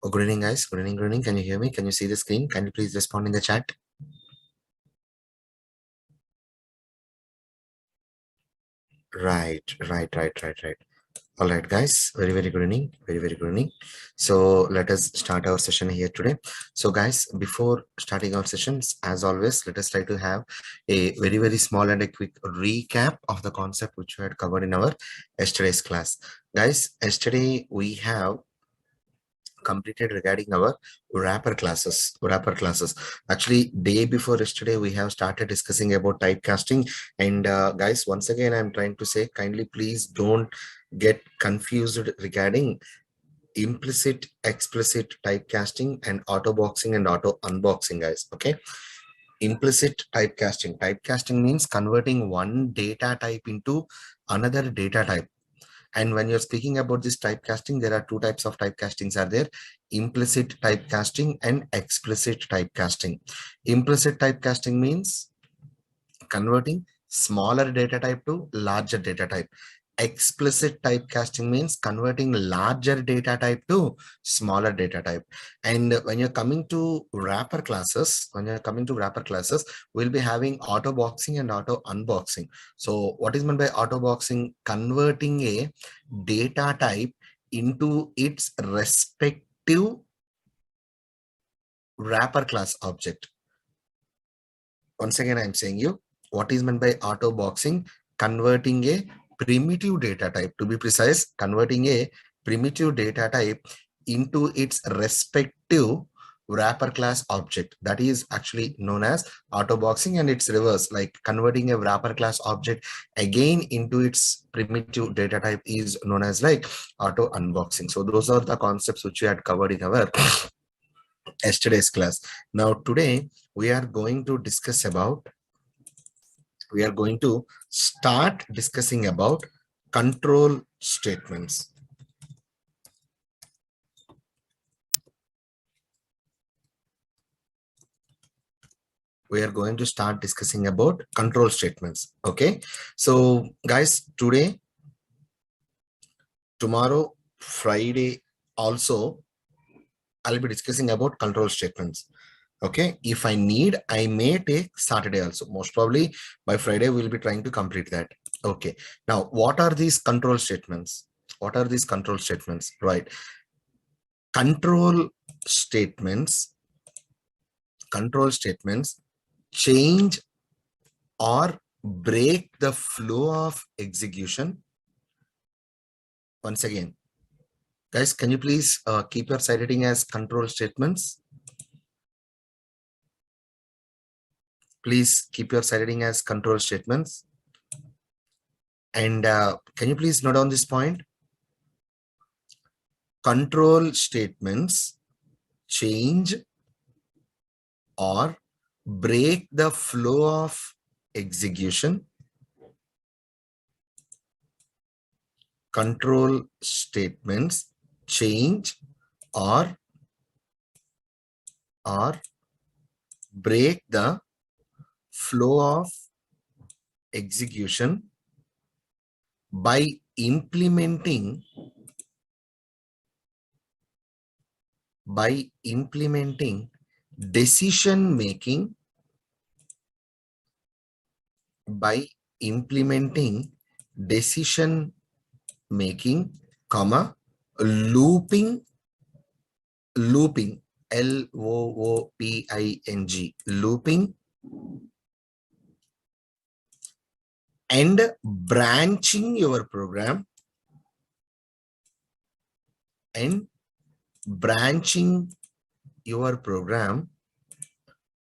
Oh, good evening, guys. Good evening, good evening. Can you hear me? Can you see the screen? Can you please respond in the chat? Right. All right, guys. Very good evening. Very good evening. So let us start our session here today. So, guys, before starting our sessions, as always, let us try to have a very small and a quick recap of the concept which we had covered in our yesterday's class. Guys, yesterday we have completed regarding our wrapper classes. Actually, day before yesterday we have started discussing about typecasting, and guys, once again I'm trying to say, kindly please don't get confused regarding implicit, explicit typecasting and auto boxing and auto unboxing, guys. Okay, implicit typecasting means converting one data type into another data type. And when you're speaking about this typecasting, there are two types of typecastings are there: implicit typecasting and explicit typecasting. Implicit typecasting means converting smaller data type to larger data type. Explicit typecasting means converting larger data type to smaller data type. And when you're coming to wrapper classes, we'll be having auto boxing and auto unboxing. So what is meant by auto boxing? Converting a data type into its respective wrapper class object. Once again, I'm saying you, what is meant by auto boxing? Converting a primitive data type, to be precise, converting a primitive data type into its respective wrapper class object. That is actually known as auto boxing, and it's reverse, like converting a wrapper class object again into its primitive data type is known as like auto unboxing. So those are the concepts which we had covered in our yesterday's class. Now today we are going to start discussing about control statements. We are going to start discussing about control statements. Okay, so guys, today, tomorrow, Friday also I'll be discussing about control statements. Okay, if I need, I may take Saturday also. Most probably by Friday we'll be trying to complete that. Okay, now what are these control statements? Right, control statements change or break the flow of execution. Once again, guys, can you please keep your side heading as control statements? Please keep your side heading as control statements. And can you please note down this point? Control statements change or break the flow of execution. Control statements change or break the flow of execution by implementing decision making, comma, looping, looping, looping, and branching your program,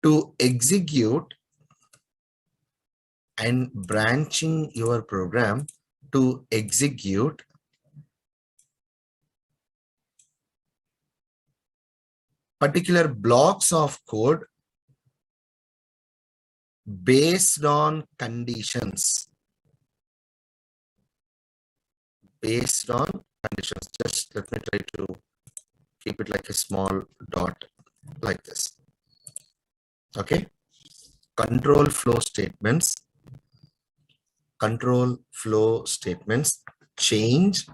to execute particular blocks of code based on conditions. Just let me try to keep it like a small dot like this. Okay, control flow statements change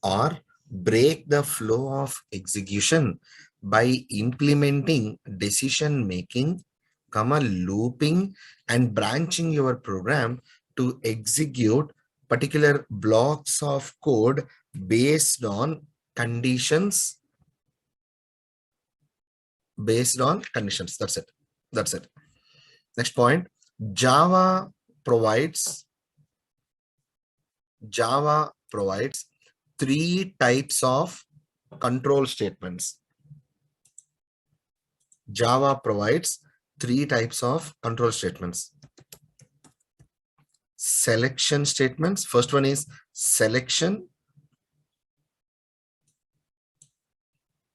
or break the flow of execution by implementing decision making, comma looping and branching your program to execute particular blocks of code based on conditions. That's it. That's it. Next point. Java provides three types of control statements. Java provides three types of control statements. Selection statements. First one is selection.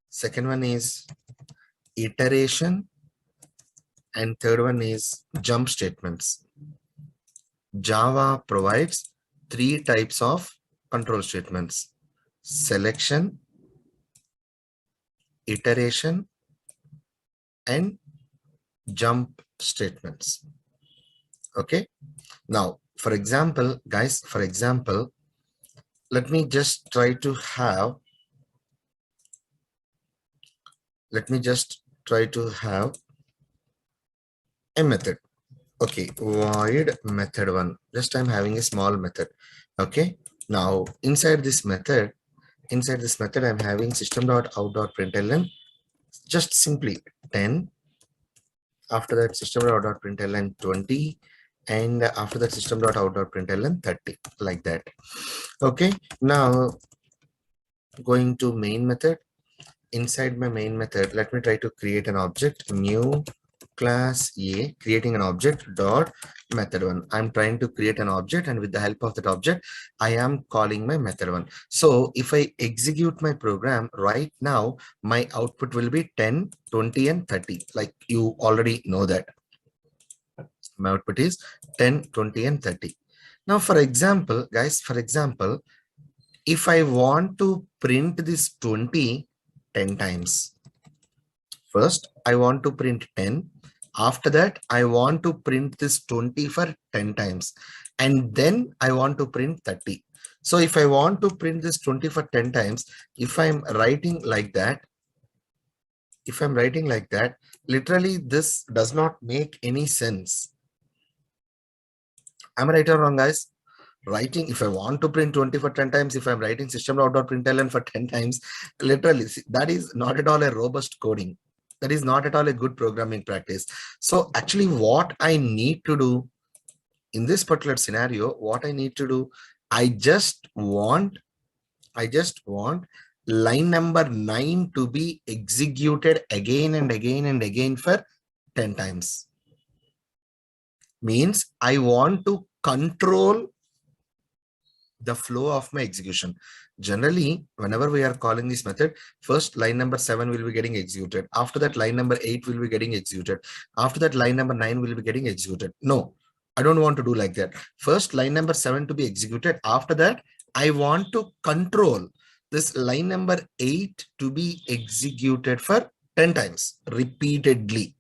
Second one is iteration. And third one is jump statements. Java provides three types of control statements: selection, iteration, and jump statements. Okay. Now, for example, guys, let me just try to have a method. Okay, void method one. Just I'm having a small method. Okay. Now inside this method, I'm having system.out.println. Just simply 10. After that, system.out.println 20. And after that, system.out.println 30. Like that. Okay. Now going to main method. Inside my main method, let me try to create an object, new class A, creating an object dot method one. I'm trying to create an object, and with the help of that object, I am calling my method one. So if I execute my program right now, my output will be 10, 20, and 30. Like you already know that. My output is 10, 20, and 30. Now, for example, guys, if I want to print this 20 10 times, first I want to print 10. After that, I want to print this 20 for 10 times. And then I want to print 30. So if I want to print this 20 for 10 times, if I'm writing like that, literally this does not make any sense. Am I right or wrong, guys? Writing, if I want to print 20 for 10 times, if I'm writing system.out.println for 10 times, literally that is not at all a robust coding. That is not at all a good programming practice. So actually what I need to do in this particular scenario, I just want line number 9 to be executed again and again and again for 10 times. Means I want to control the flow of my execution. Generally, whenever we are calling this method, first line number 7 will be getting executed. After that, line number 8 will be getting executed. After that, line number 9 will be getting executed. No, I don't want to do like that. First, line number 7 to be executed. After that, I want to control this line number 8 to be executed for 10 times repeatedly.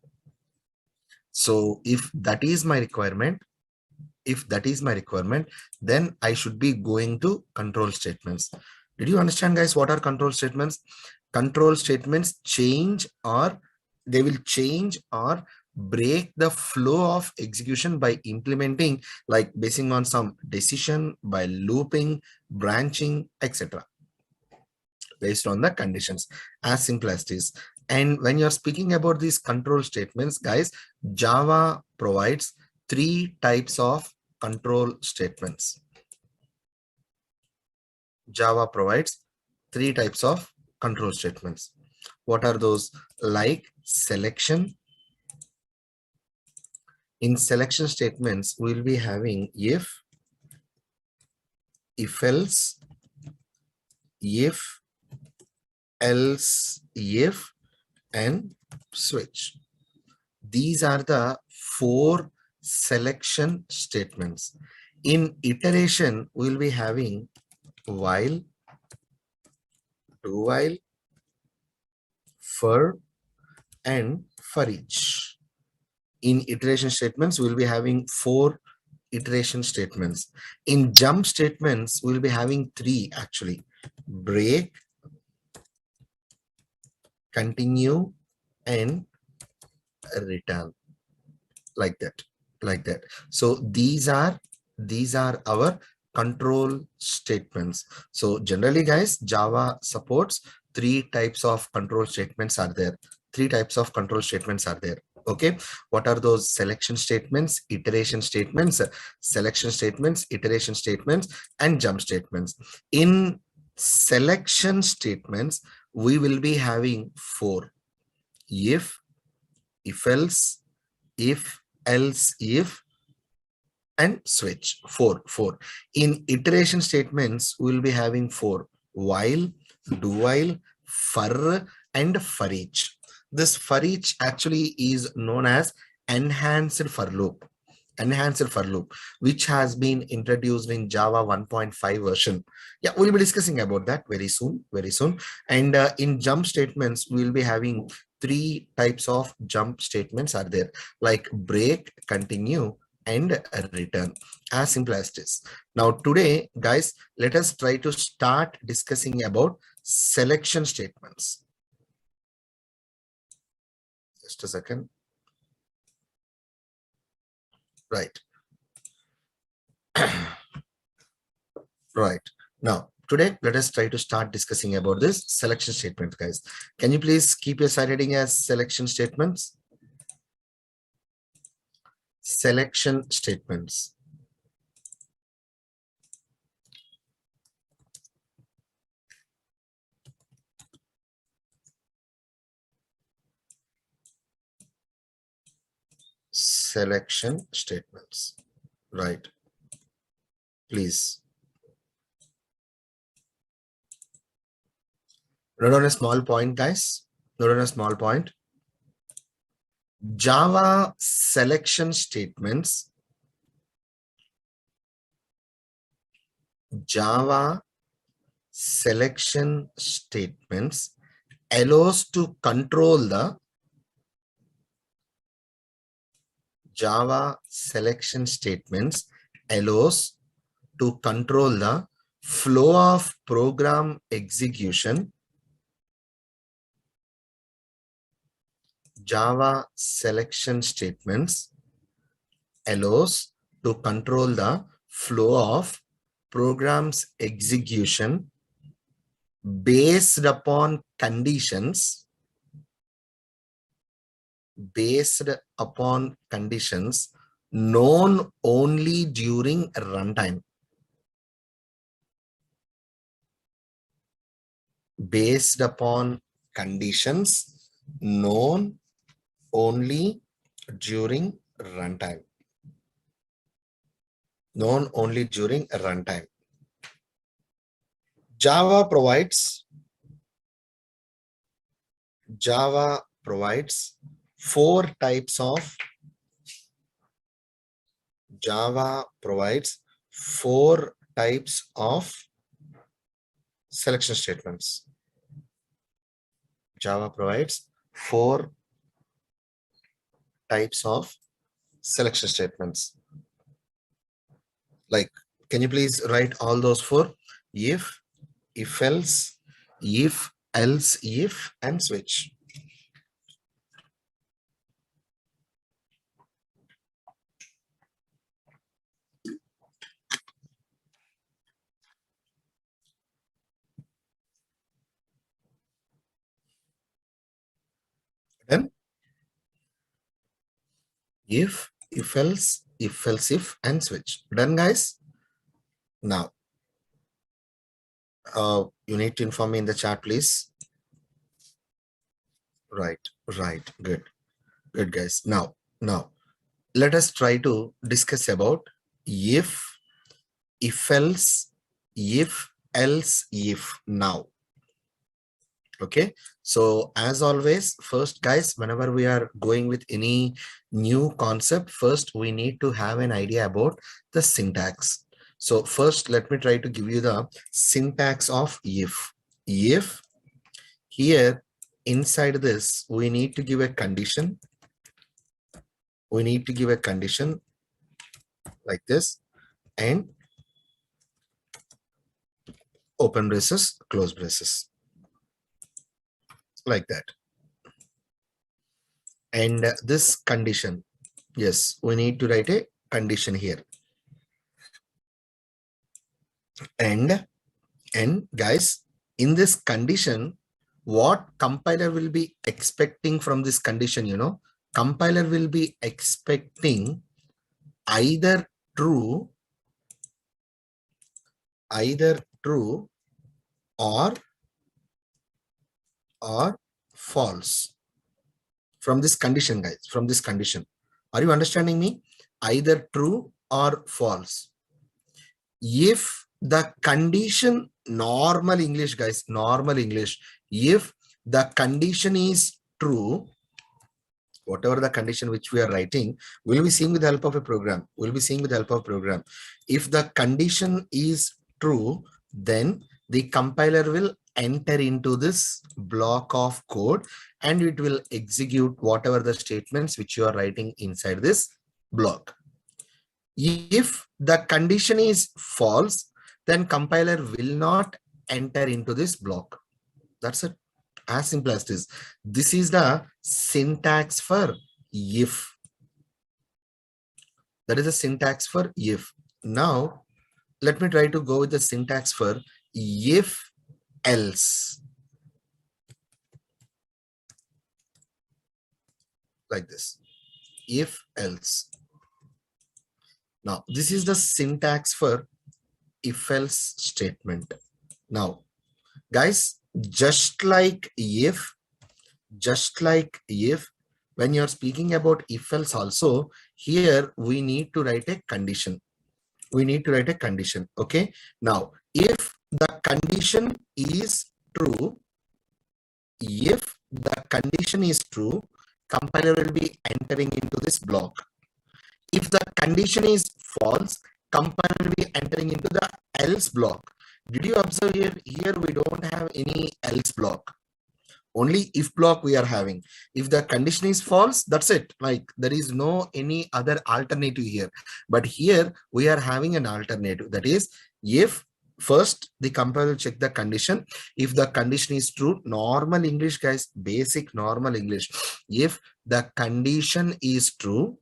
So if that is my requirement, then I should be going to control statements. Did you understand, guys, what are control statements? Control statements change or break the flow of execution by implementing, like basing on some decision, by looping, branching, etc. based on the conditions. As simple as this. And when you're speaking about these control statements, guys, Java provides three types of control statements. Java provides three types of control statements. What are those? Like selection. In selection statements, we'll be having if else, if, and switch. These are the four selection statements. In iteration, we'll be having while, do while, for, and for each. In iteration statements, we'll be having four iteration statements. In jump statements, we'll be having three actually: break, continue, and return, like that. So these are our control statements. So generally guys, Java supports three types of control statements are there. Three types of control statements are there. Okay, what are those? Selection statements, iteration statements, selection statements, iteration statements, and jump statements. In selection statements, we will be having four: if else, if and switch. Four. In iteration statements, we will be having four: while, do while, for, and for each. This for each actually is known as enhanced for loop. Enhanced for loop, which has been introduced in Java 1.5 version. Yeah, we'll be discussing about that very soon, very soon. And in jump statements, we'll be having three types of jump statements are there, like break, continue, and return. As simple as this. Now today guys, let us try to start discussing about selection statements. Just a second. Right. Right. Now today let us try to start discussing about this selection statement, guys. Can you please keep your side heading as selection statements? Selection statements. Selection statements. Right. Please. Note on a small point, guys. Note on a small point. Java selection statements. Java selection statements allows to control the Java selection statements allows to control the flow of program execution. Java selection statements allows to control the flow of programs execution based upon conditions known only during runtime. Based upon conditions known only during runtime. Known only during runtime. Java provides four types of selection statements. Java provides four types of selection statements. Like, can you please write all those four? If else, if, and switch. Then if else, if, and switch. Done, guys? Now, you need to inform me in the chat, please. Right. Good, guys. Now, let us try to discuss about if else, if now. Okay, so as always, first guys, whenever we are going with any new concept, first we need to have an idea about the syntax. So first let me try to give you the syntax of if. Here inside this we need to give a condition. We need to give a condition like this, and open braces, close braces, like that. and this condition. Yes, we need to write a condition here. And guys, in this condition, what compiler will be expecting from this condition, compiler will be expecting either true or false from this condition, guys. From this condition, are you understanding me? Either true or false. If the condition, normal English, guys, normal English, if the condition is true, whatever the condition which we are writing, we'll be seeing with the help of a program. We'll be seeing with the help of program. If the condition is true, then the compiler will enter into this block of code and it will execute whatever the statements which you are writing inside this block. If the condition is false, then compiler will not enter into this block. That's it. As simple as this. This is the syntax for if. That is the syntax for if. Now, let me try to go with the syntax for if else. Like this. If else. Now, this is the syntax for if else statement. Now, guys, just like if, when you're speaking about if else also, here we need to write a condition. We need to write a condition. Okay. Now, if the condition is true, if the condition is true, compiler will be entering into this block. If the condition is false, compiler will be entering into the else block. Did you observe here? Here we don't have any else block. Only if block we are having. If the condition is false, that's it. Like there is no any other alternative here. But here we are having an alternative. That is, if first the compiler will check the condition. If the condition is true, normal English, guys, basic normal English. If the condition is true,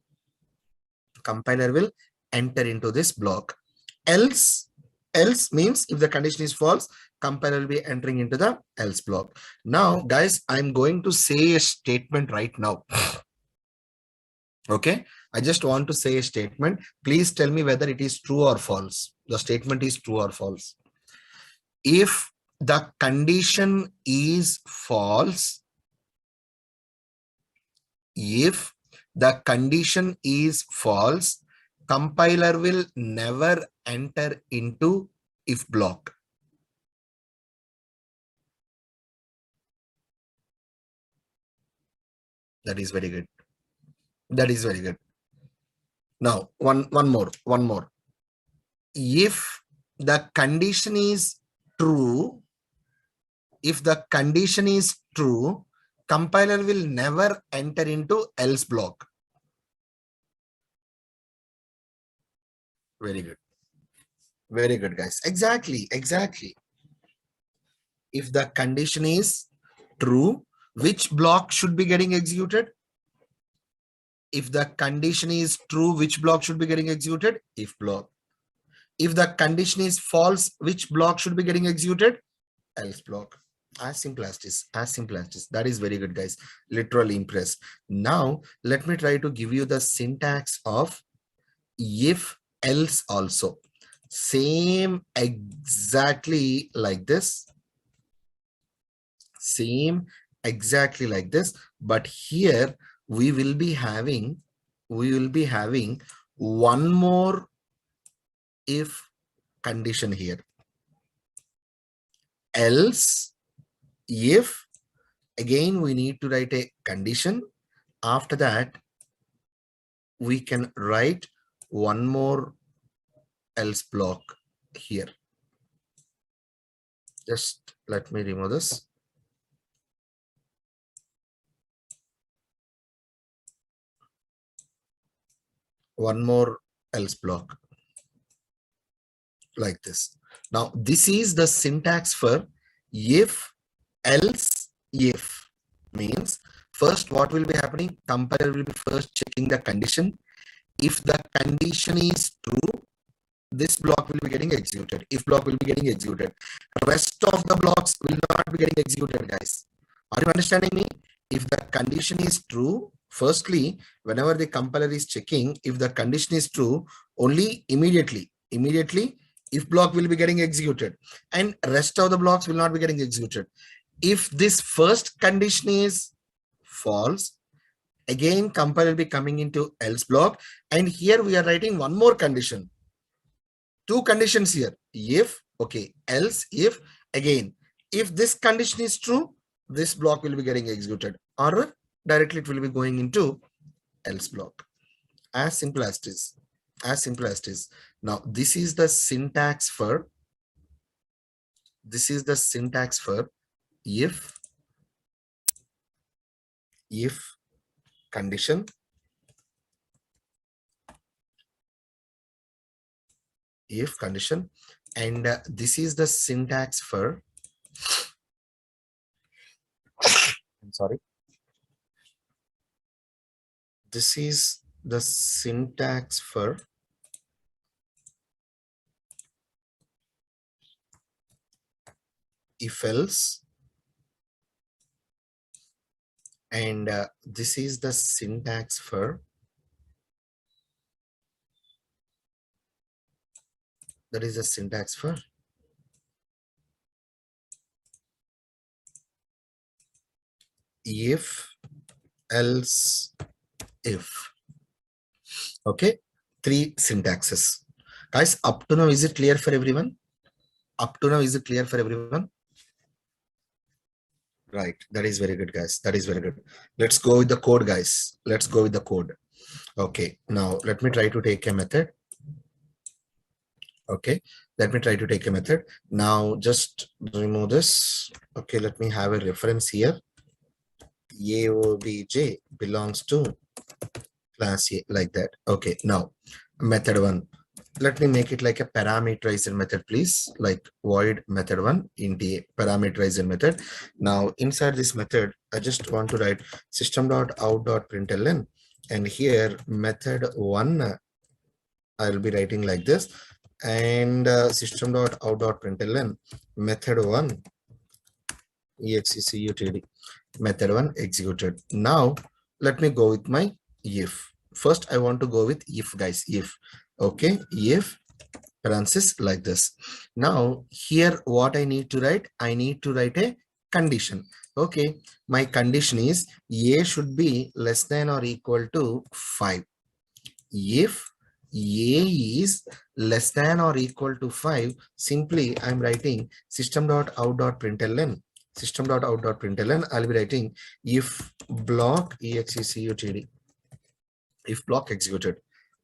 compiler will enter into this block. Else means if the condition is false, compiler will be entering into the else block. Now, guys, I'm going to say a statement right now. Okay, I just want to say a statement. Please tell me whether it is true or false. The statement is true or false. If the condition is false, if the condition is false, compiler will never enter into if block. That is very good. That is very good. Now, one more. If the condition is true, compiler will never enter into else block. Very good. Very good, guys. Exactly. If the condition is true, which block should be getting executed? If the condition is true, which block should be getting executed? If block. If the condition is false, which block should be getting executed? Else block. As simple as this. That is very good, guys. Literally impressed. Now, let me try to give you the syntax of if else also. Same exactly like this. Same exactly like this. But here we will be having one more if condition here. Else, if, again we need to write a condition. After that, we can write one more else block here. Just let me remove this. One more else block like this. Now, this is the syntax for if else if. Means First, what will be happening? Compiler will be first checking the condition. If the condition is true, this block will be getting executed. If block will be getting executed, rest of the blocks will not be getting executed, guys. Are you understanding me? If the condition is true, firstly, whenever the compiler is checking, if the condition is true, only immediately, if block will be getting executed and rest of the blocks will not be getting executed. If this first condition is false, again compiler will be coming into else block, and here we are writing one more condition. Two conditions here. If, okay, else, if, again, if this condition is true, this block will be getting executed, or directly it will be going into else block. As simple as it is. As simple as it is. Now, this is the syntax for if condition, and this is the syntax for, I'm sorry, this is the syntax for if else, and this is the syntax for, that is the syntax for if else if. Okay, three syntaxes. Guys, up to now, is it clear for everyone? Up to now, is it clear for everyone? Right, that is very good, guys. That is very good. Let's go with the code, guys. Let's go with the code. Okay, now let me try to take a method. Okay, let me try to take a method. Now just remove this. Okay, let me have a reference here. AOBJ belongs to class A, like that. Okay, now method one. Let me make it like a parameterized method, please. Like void method one int a parameterized method. Now inside this method, I just want to write system.out.println, and here method one, I will be writing like this, and system.out.println method one executd, method one executed. Now let me go with my if. First I want to go with if, guys. If, okay, if parenthesis like this. Now here what I need to write, I need to write a condition. Okay, my condition is a should be less than or equal to 5. If a is less than or equal to 5, simply I'm writing system.out.println, system.out.println, I'll be writing if block executd, if block executed.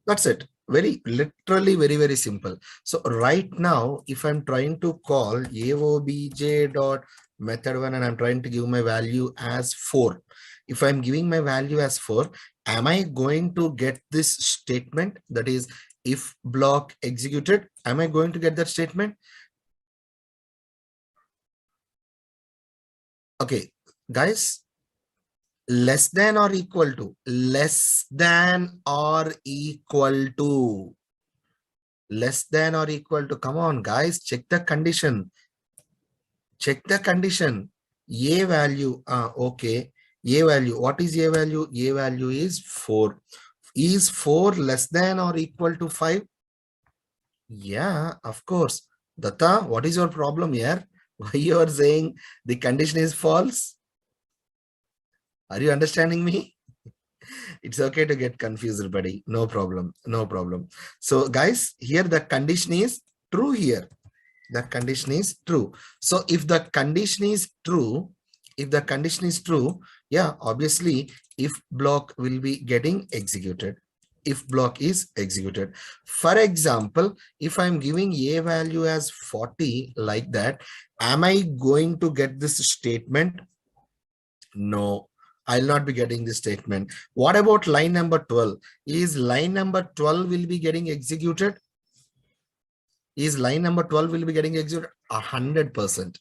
That's it. Very literally very simple. So right now, if I'm trying to call aobj dot method one and I'm trying to give my value as 4, if I'm giving my value as 4, am I going to get this statement, that is if block executed? Am I going to get that statement? Okay, guys, less than or equal to, less than or equal to, less than or equal to. Come on, guys, check the condition. Check the condition. A value, okay, A value. What is A value? A value is 4. Is 4 less than or equal to 5? Yeah, of course. Datta, what is your problem here? Why you are saying the condition is false? Are you understanding me? It's okay to get confused, buddy. No problem. No problem. So guys, here the condition is true here. The condition is true. So if the condition is true, yeah, obviously if block will be getting executed. If block is executed. For example, if I'm giving a value as 40 like that, am I going to get this statement? No, I'll not be getting this statement. What about line number 12? Is line number 12 will be getting executed? Is line number 12 will be getting executed? 100%.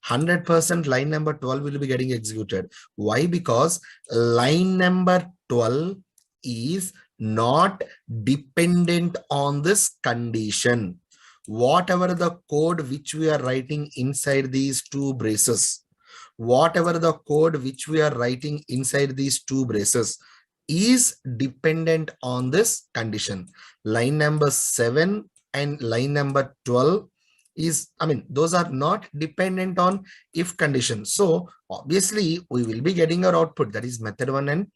100% line number 12 will be getting executed. Why? Because line number 12 is not dependent on this condition. Whatever the code which we are writing inside these two braces, whatever the code which we are writing inside these two braces is dependent on this condition. Line number 7 and line number 12 is, I mean, those are not dependent on if condition. So obviously we will be getting our output, that is method 1 and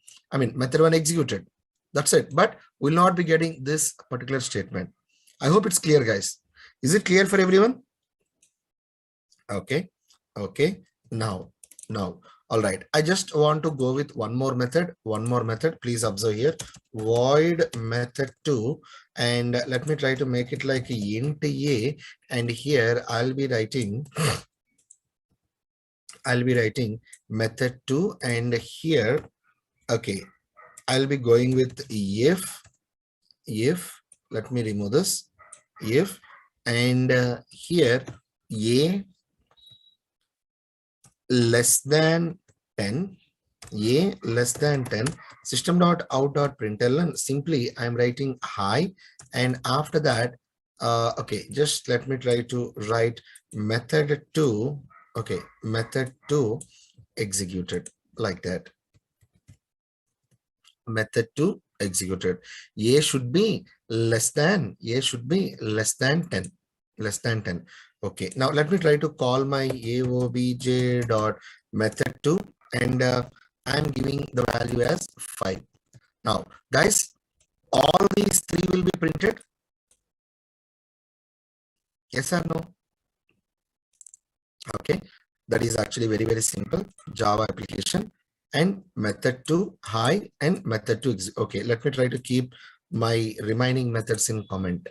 method 1 executed. That's it. But we'll not be getting this particular statement. I hope it's clear, guys. Is it clear for everyone? Okay. Okay. Now, all right. I just want to go with one more method. Please observe here. Void method 2. And let me try to make it like int a. And here I'll be writing method 2. And here, okay, I'll be going with if, let me remove this, if, and here a less than 10, a less than 10, system.out.println, simply I'm writing hi, and after that, okay, just let me try to write method 2, okay, method 2 executed, like that. Method 2 executed. A should be less than 10, less than 10. Okay, now let me try to call my aobj dot method 2, and I'm giving the value as 5. Now guys, all these three will be printed, yes or no? Okay, that is actually very, very simple Java application. And method 2 hi and method 2 okay, let me try to keep my remaining methods in comment.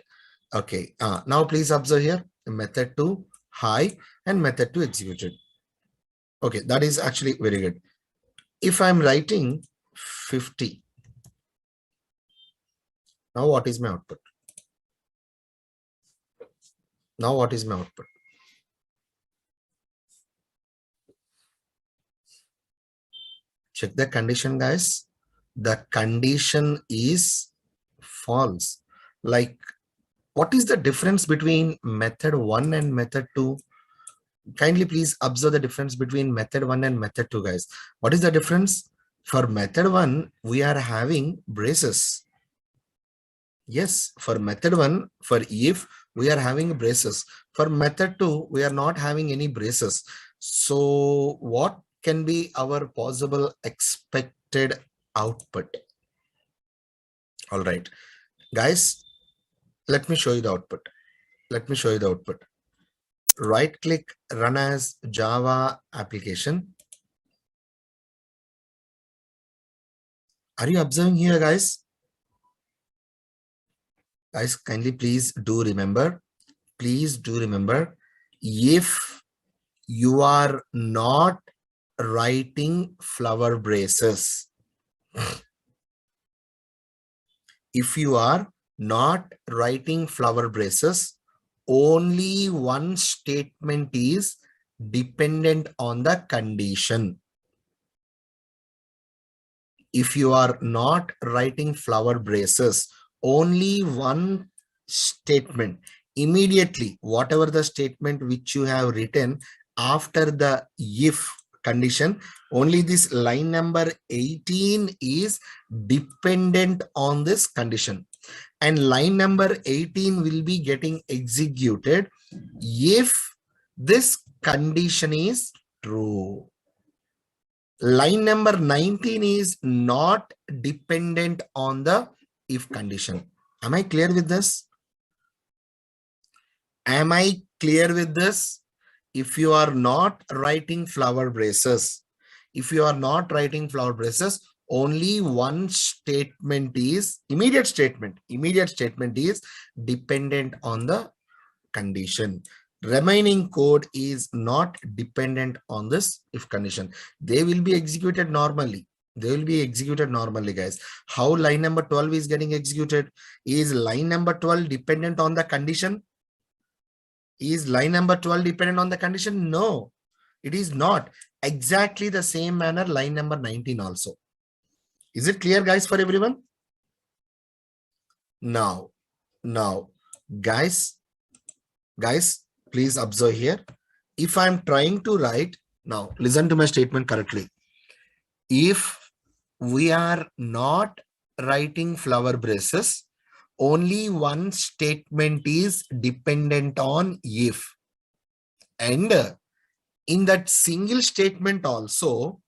Okay, now please observe here, method 2 hi and method 2 executed. Okay, that is actually very good. If I'm writing 50, now what is my output? Now what is my output? Check the condition, guys. The condition is false. Like, what is the difference between method 1 and method 2? Kindly please observe the difference between method 1 and method 2, guys. What is the difference? For method 1, we are having braces. Yes, for method 1, for if, we are having braces. For method 2, we are not having any braces. So what can be our possible expected output? All right, guys, let me show you the output. Right click, run as Java application. Are you observing here, guys? Guys, kindly please do remember, if you are not writing flower braces, if you are not writing flower braces, only one statement is dependent on the condition. If you are not writing flower braces, only one statement, immediately whatever the statement which you have written after the if condition, only this line number 18 is dependent on this condition, and line number 18 will be getting executed if this condition is true. Line number 19 is not dependent on the if condition. Am I clear with this? Am I clear with this? If you are not writing flower braces, only one statement is immediate statement is dependent on the condition. Remaining code is not dependent on this if condition. They will be executed normally. Guys. How line number 12 is getting executed? Is line number 12 dependent on the condition? Is line number 12 dependent on the condition? No. It is not. Exactly the same manner, line number 19 also. Is it clear, guys, for everyone? Now, guys, please observe here. If I'm trying to write, now listen to my statement correctly. If we are not writing flower braces, only one statement is dependent on if. And in that single statement also,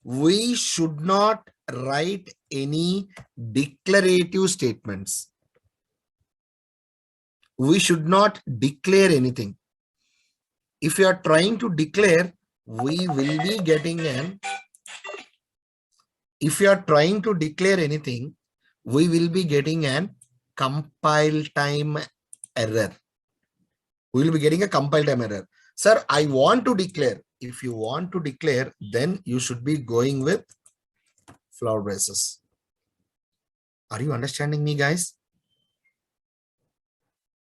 we should not write any declarative statements. We should not declare anything. If you are trying to declare, we will be getting an, if you are trying to declare anything, we will be getting an compile time error. We will be getting a compile time error. Sir, I want to declare. If you want to declare, then you should be going with flower braces. Are you understanding me, guys?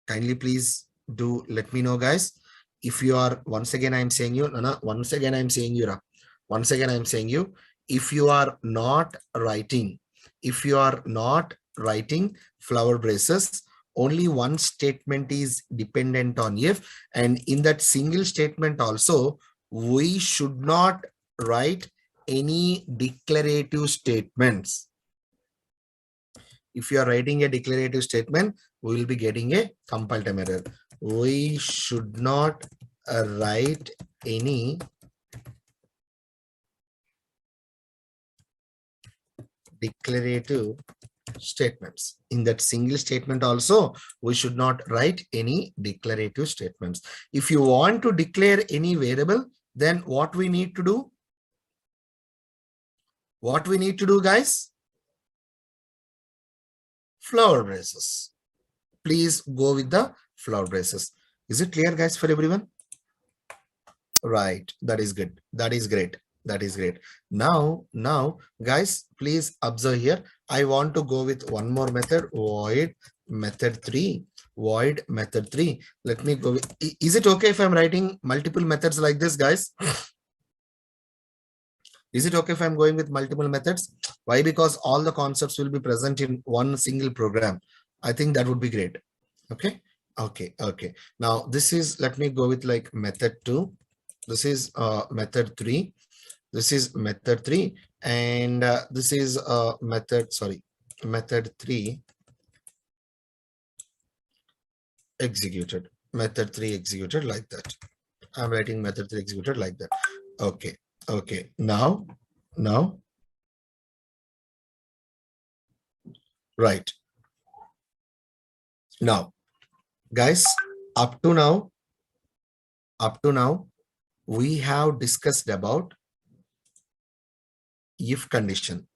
Kindly please do let me know, guys. If you are, once again I'm saying you, once again I'm saying you, once again I'm saying you, if you are not writing flower braces, only one statement is dependent on if, and in that single statement also, we should not write any declarative statements. If you are writing a declarative statement, we will be getting a compile time error. We should not write any declarative statements. In that single statement also, we should not write any declarative statements. If you want to declare any variable, then what we need to do? What we need to do, guys? Flower braces. Please go with the flower braces. Is it clear, guys, for everyone? Right. That is good. That is great. That is great. Now, guys, please observe here. I want to go with one more method, void method 3. Void method 3. Let me go with, is it okay if I'm writing multiple methods like this, guys? Is it okay if I'm going with multiple methods? Why? Because all the concepts will be present in one single program. I think that would be great. Okay. Okay. Now this is, let me go with like method 2. This is method 3. This is method 3, and this is method 3 executed. Method 3 executed like that. I'm writing method 3 executed like that. Okay. Now, right. Now, guys, up to now, we have discussed about if condition.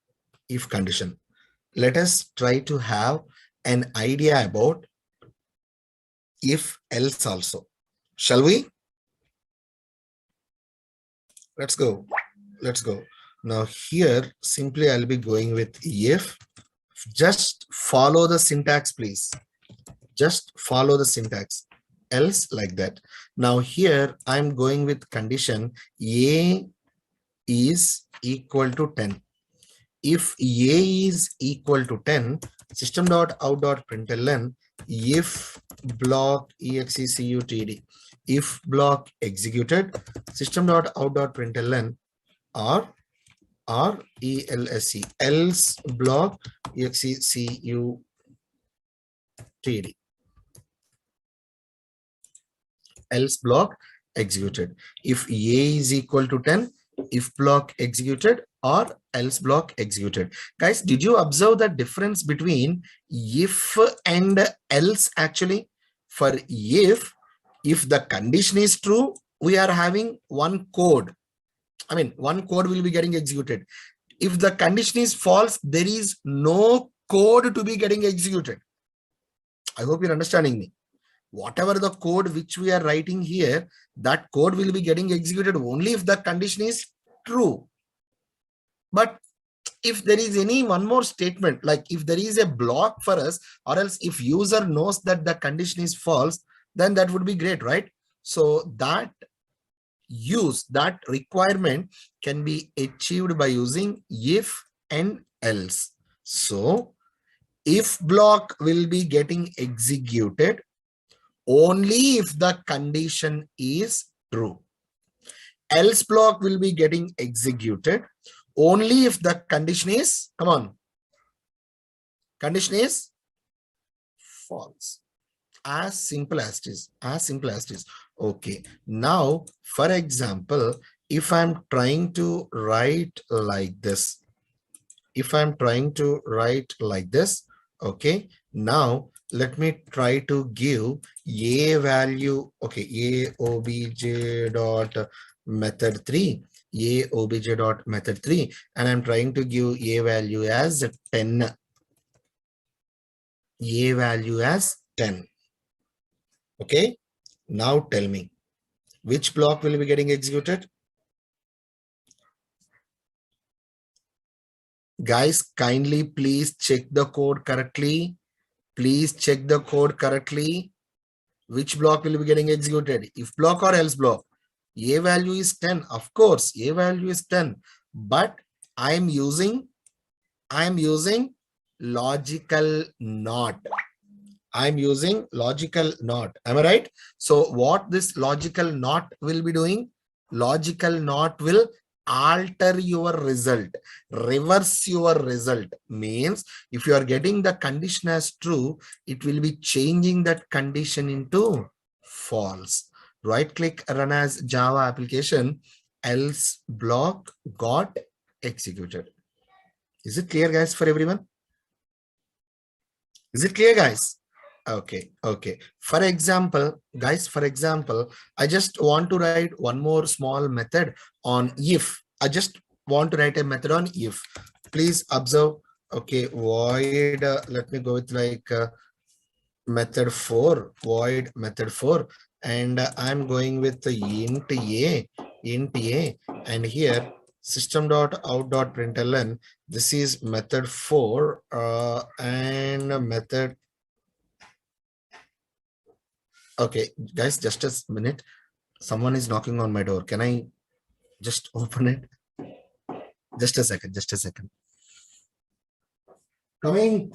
Let us try to have an idea about if else also. Shall we? Let's go. Now here, simply I'll be going with if. Just follow the syntax, please. Just follow the syntax. Else, like that. Now here I'm going with condition A is equal to 10. If A is equal to 10, system.out.println if block executd, if block executed, system.out.println or else, else block executd, else block executed. If A is equal to 10, if block executed or else block executed. Guys, did you observe the difference between if and else? Actually, for if the condition is true, we are having one code. I mean, one code will be getting executed. If the condition is false, there is no code to be getting executed. I hope you're understanding me. Whatever the code which we are writing here, that code will be getting executed only if the condition is true. But if there is any one more statement, like if there is a block for us, or else if user knows that the condition is false, then that would be great, right? So that use, that requirement can be achieved by using if and else. So if block will be getting executed only if the condition is true. Else block will be getting executed only if the condition is, come on, condition is false. As simple as it is, as simple as it is. Okay, now for example, if I'm trying to write like this, if I'm trying to write like this, okay, now let me try to give a value, okay, a obj dot method 3, a obj dot method 3, and I'm trying to give a value as 10, a value as 10. Okay, now tell me which block will be getting executed. Guys, kindly please check the code correctly. Please check the code correctly. Which block will be getting executed? If block or else block? A value is 10. Of course, A value is 10. But I'm using logical not. I'm using logical not. Am I right? So what this logical not will be doing? Logical not will alter your result, reverse your result. Means if you are getting the condition as true, it will be changing that condition into false. Right click, run as Java application, else block got executed. Is it clear, guys, for everyone? Is it clear, guys? Okay, okay. For example, guys, for example, I just want to write one more small method on if. I just want to write a method on if. Please observe. Okay, void, let me go with like method 4, void method 4. And I'm going with the int a, and here system.out.println. This is method 4 and method. Okay, guys, just a minute. Someone is knocking on my door. Can I just open it? Just a second, just a second. Coming.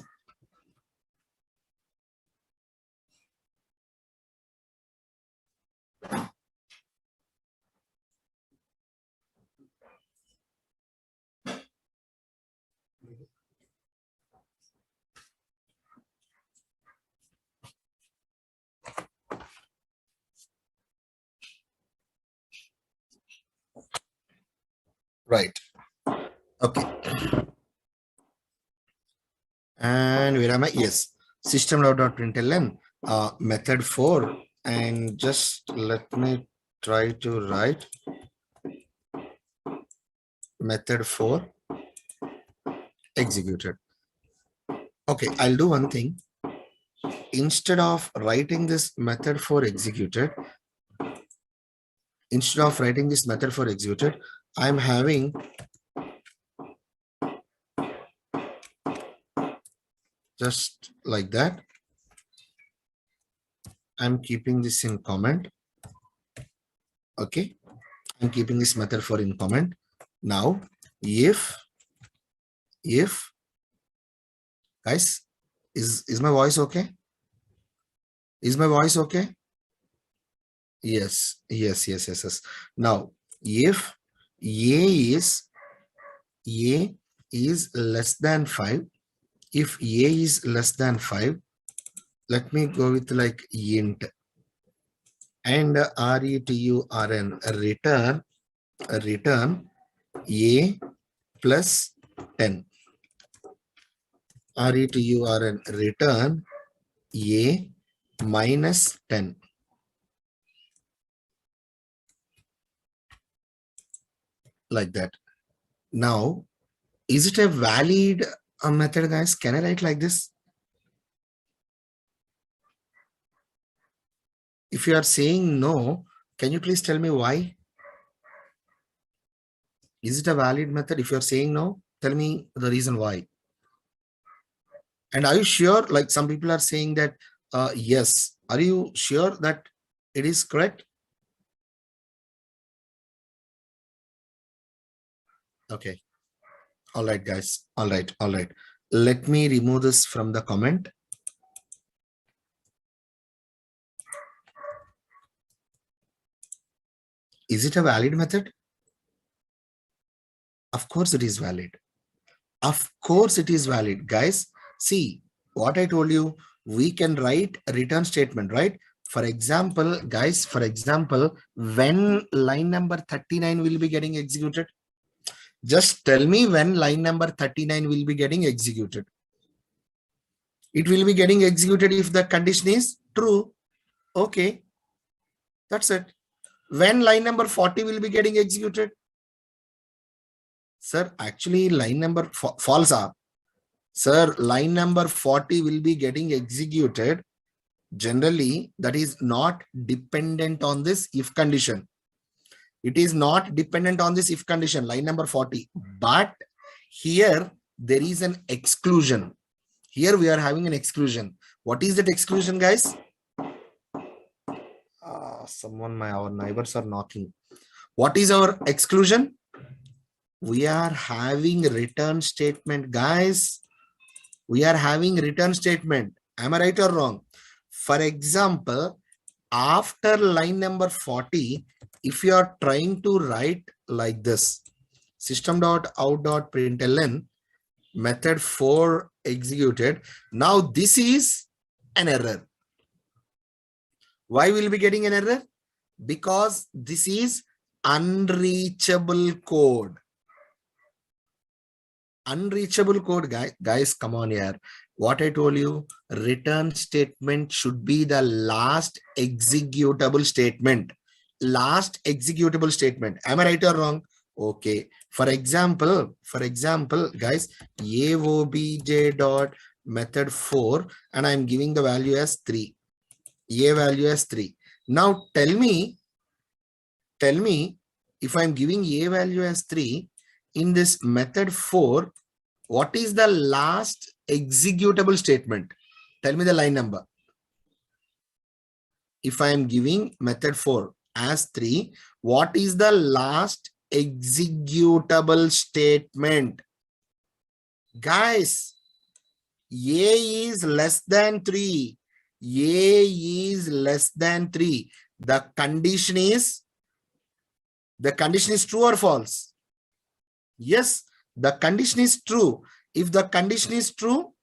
Right. Okay. And where am I? Yes. System.println method 4. And just let me try to write method 4 executed. Okay, I'll do one thing. Instead of writing this method 4 executed, I'm having just like that. I'm keeping this in comment. Okay, I'm keeping this method 4 in comment. Now, if guys, is my voice okay? Is my voice okay? Yes. Now, if a is less than 5, if a is less than 5, let me go with like int and return a plus 10. Return a minus 10. Like that. Now, is it a valid method, guys? Can I write like this? If you are saying no, can you please tell me why? Is it a valid method? If you're saying no, tell me the reason why. And are you sure? Like some people are saying that yes. Are you sure that it is correct? Okay. All right, guys. All right. All right. Let me remove this from the comment. Is it a valid method? Of course it is valid. Of course it is valid, guys. See what I told you. We can write a return statement, right? For example, guys, for example, when line number 39 will be getting executed, just tell me when line number 39 will be getting executed. It will be getting executed if the condition is true. Okay, that's it. When line number 40 will be getting executed? Sir, actually line number false up. Sir, line number 40 will be getting executed. Generally, that is not dependent on this if condition. It is not dependent on this if condition, line number 40. But here there is an exclusion. Here we are having an exclusion. What is that exclusion, guys? Our neighbors are knocking. What is our exclusion? We are having return statement, guys. We are having return statement. Am I right or wrong? For example, after line number 40, if you are trying to write like this, system.out.println method 4 executed. Now this is an error. Why will we be getting an error? Because this is unreachable code. Unreachable code, guys, come on here. What I told you, return statement should be the last executable statement. Last executable statement. Am I right or wrong? Okay. For example, guys, aobj dot method 4, and I'm giving the value as 3. A value as 3. Now tell me if I'm giving a value as 3 in this method 4, what is the last executable statement? Tell me the line number. If I am giving method 4 as 3, what is the last executable statement? Guys, A is less than 3. A is less than 3. The condition is true or false? Yes, the condition is true. If the condition is true,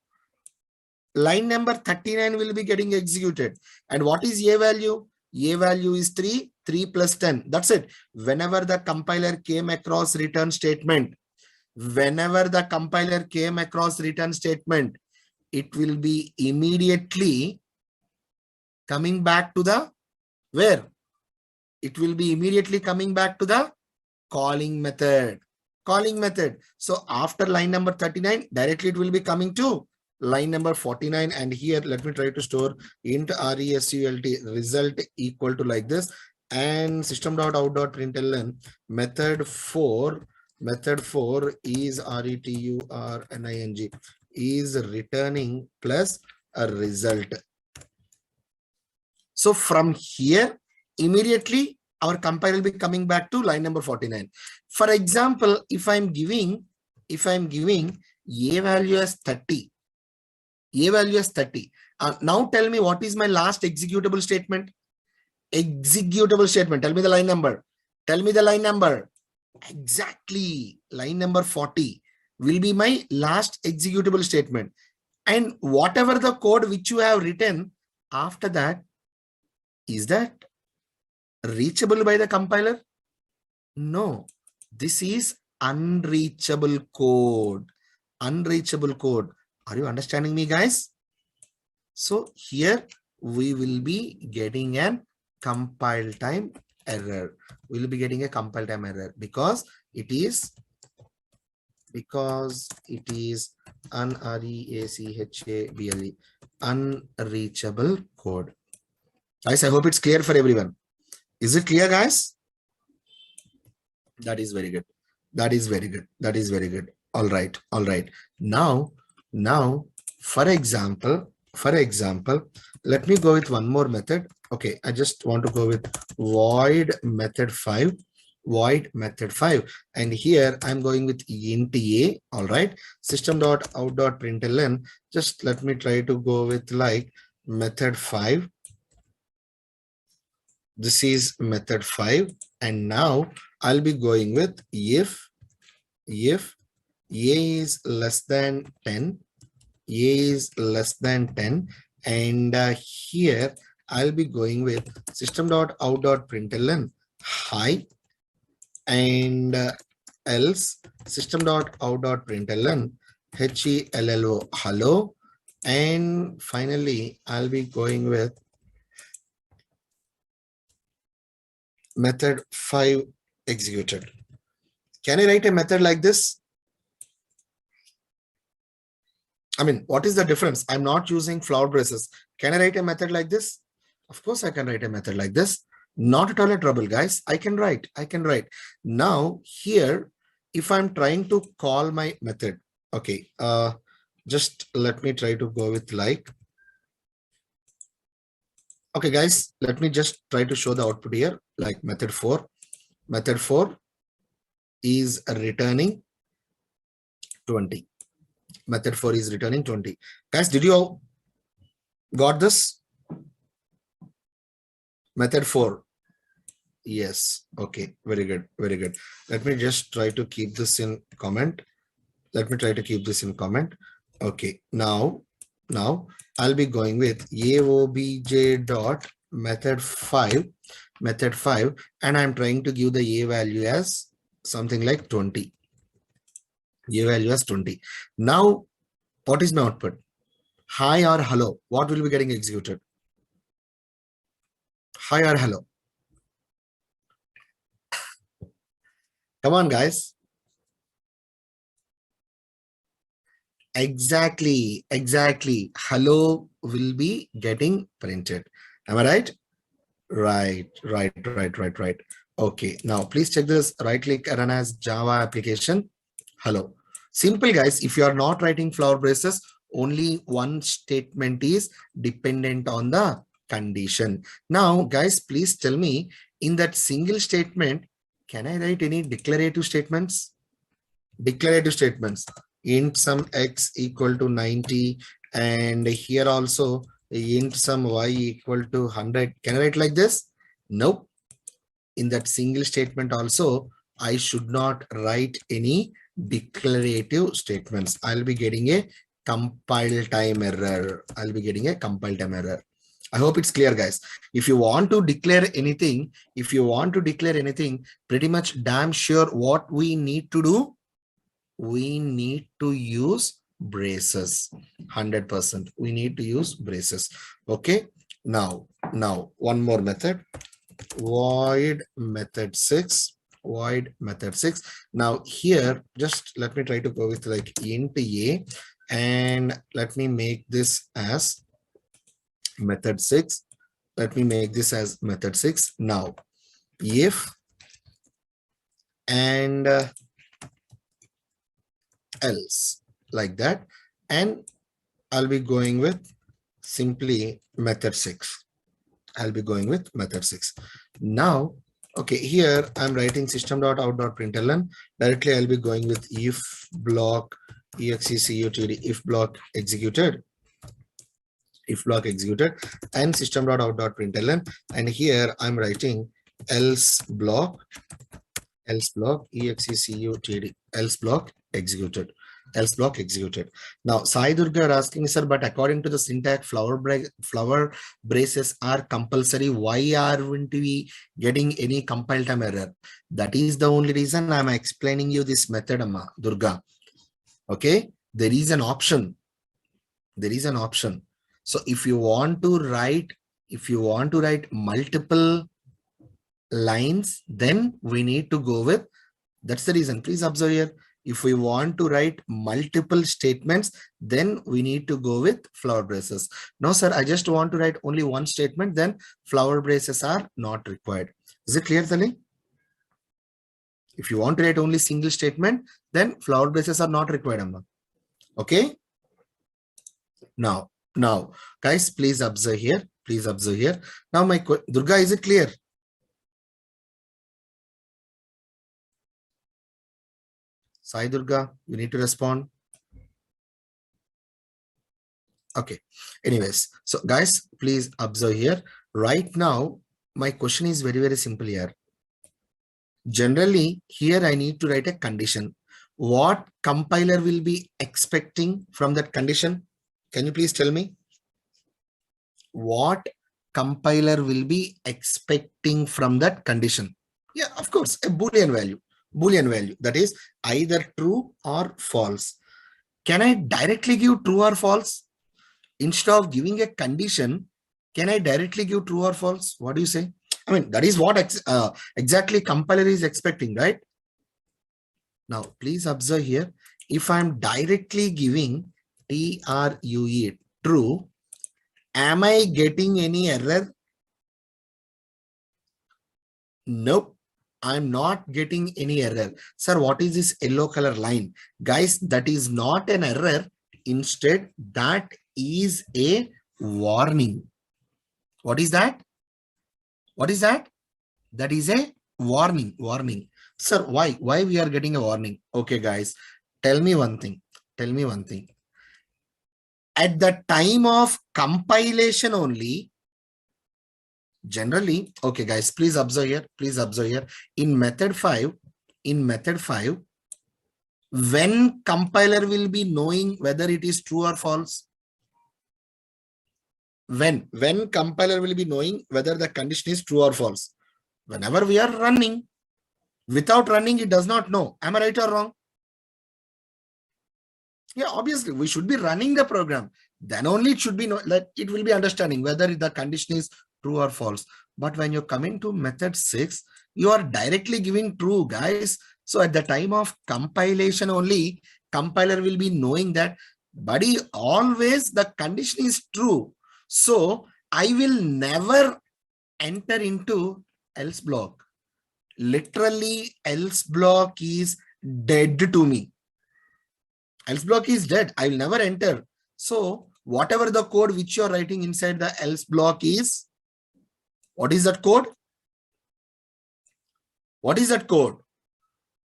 line number 39 will be getting executed. And what is A value? A value is 3, 3 plus 10. That's it. Whenever the compiler came across return statement, it will be immediately coming back to the where? It will be immediately coming back to the calling method. So after line number 39, directly it will be coming to line number 49. And here, let me try to store int result equal to like this, and system.out.println method 4 is returning is returning plus a result. So from here, immediately our compiler will be coming back to line number 49. For example, if I'm giving a value as 30, now tell me what is my last executable statement? Tell me the line number. Exactly, line number 40 will be my last executable statement. And whatever the code which you have written after that, is that reachable by the compiler? No, this is unreachable code. Are you understanding me, guys? So here we will be getting an compile time error. We'll be getting a compile time error because it is unreachable, unreachable code. Guys, I hope it's clear for everyone. Is it clear, guys? That is very good. All right. Now, for example, let me go with one more method. Okay, I just want to go with void method 5. void method 5, and here I'm going with int a. All right, system.out.println, just let me try to go with like method 5. This is method 5, and now I'll be going with if a is less than 10, a is less than 10, and here I'll be going with system.out.println hi, and else system.out.println hello hello, and finally I'll be going with method 5 executed. Can I write a method like this? I mean, what is the difference? I'm not using flower braces. Can I write a method like this? Of course, I can write a method like this. Not at all a trouble, guys. I can write. Now here, if I'm trying to call my method, okay, just let me try to go with like, okay, guys, let me just try to show the output here, like method 4. Method 4 is returning 20. Method 4 is returning 20. Guys, did you all got this? Method 4. Yes. Okay. Very good. Very good. Let me just try to keep this in comment. Okay. Now I'll be going with aobj dot method 5, and I'm trying to give the a value as something like 20. A value as 20. Now, what is my output? Hi or hello. What will be getting executed? Hi or hello. Come on, guys. Exactly. Hello will be getting printed. Am I right? Right. Okay. Now, please check this. Right click, run as Java application. Hello. Simple, guys. If you are not writing flower braces, only one statement is dependent on the condition. Now, guys, please tell me, in that single statement, can I write any declarative statements? Declarative statements. Int some x equal to 90, and here also int some y equal to 100. Can I write like this? Nope. In that single statement also, I should not write any declarative statements. I'll be getting a compile time error. I hope it's clear, guys. If you want to declare anything, pretty much damn sure what we need to do, we need to use braces. 100%. We need to use braces. Okay. Now one more method. Void method 6. Now here, just let me try to go with like int a, and let me make this as method 6. Now, if and else, like that, and I'll be going with simply method 6. Now, okay, here I'm writing system.out.println. Directly I'll be going with if block executd, if block executed, and system.out.println, and here I'm writing else block executd, else block executed. Now, Sai Durga are asking, sir, but according to the syntax, flower braces are compulsory. Why aren't we getting any compile time error? That is the only reason I'm explaining you this method, Amma Durga. Okay, there is an option. So if you want to write multiple lines, then we need to go with, that's the reason. Please observe here. If we want to write multiple statements, then we need to go with flower braces. No, sir, I just want to write only one statement, then flower braces are not required. Is it clear, Tali? If you want to write only single statement, then flower braces are not required, Amma. Okay. Now, guys, please observe here. Now, my Durga, is it clear? Sai Durga, you need to respond. Okay. Anyways, so guys, please observe here. Right now, my question is very, very simple here. Generally, here I need to write a condition. What compiler will be expecting from that condition? Can you please tell me? What compiler will be expecting from that condition? Yeah, of course, a Boolean value. Boolean value, that is either true or false. Can I directly give true or false? Instead of giving a condition, can I directly give true or false? What do you say? I mean, that is what exactly compiler is expecting, right? Now, please observe here. If I'm directly giving true, true, am I getting any error? Nope. I'm not getting any error. Sir, what is this yellow color line? Guys, that is not an error. Instead, that is a warning. What is that? What is that? That is a warning. Warning. Sir, why? Why we are getting a warning? Okay, guys, tell me one thing. Tell me one thing. At the time of compilation only, generally, okay, guys, please observe here. Please observe here. In method 5, when compiler will be knowing whether it is true or false? When compiler will be knowing whether the condition is true or false? Whenever we are running. Without running, it does not know. Am I right or wrong? Yeah, obviously, we should be running the program. Then only it should be like it will be understanding whether the condition is true or false. But when you come into method 6, you are directly giving true, guys. So at the time of compilation only, compiler will be knowing that, buddy, always the condition is true. So I will never enter into else block. Literally, else block is dead to me. Else block is dead. I will never enter. So whatever the code which you are writing inside the else block is, what is that code? What is that code?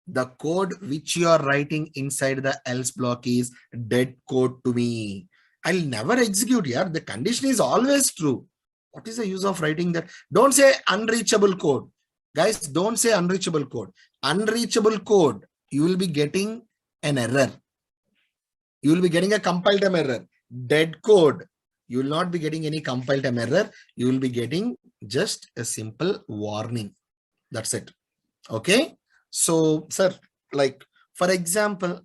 The code which you are writing inside the else block is dead code to me. I'll never execute here. The condition is always true. What is the use of writing that? Don't say unreachable code. Guys, don't say unreachable code. Unreachable code, you will be getting an error. You will be getting a compile time error. Dead code, you will not be getting any compile time error. You will be getting just a simple warning. That's it. Okay. So, sir, like for example,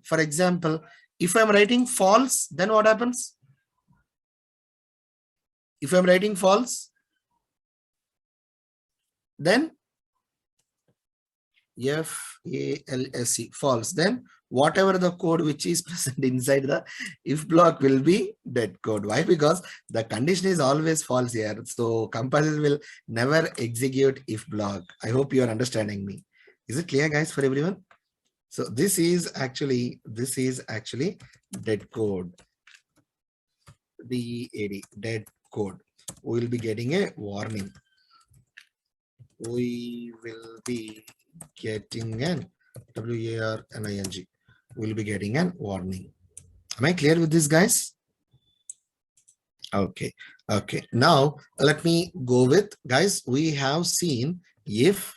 if I'm writing false, then what happens? If I'm writing false, then F-A-L-S-E, false. Then whatever the code which is present inside the if block will be dead code. Why? Because the condition is always false here. So compiler will never execute if block. I hope you are understanding me. Is it clear, guys, for everyone? So this is actually dead code. DAD, dead code. We will be getting a warning. We will be getting an WARNING. We'll be getting an warning. Am I clear with this, guys? Okay. Okay. Now let me go with, guys, we have seen if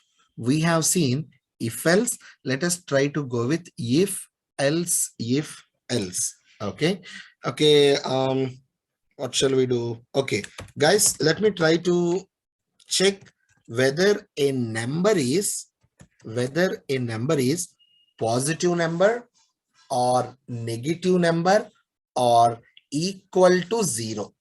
else. Let us try to go with if else. Okay. Okay. What shall we do? Okay, guys, let me try to check whether a number is positive number or negative number or equal to 0.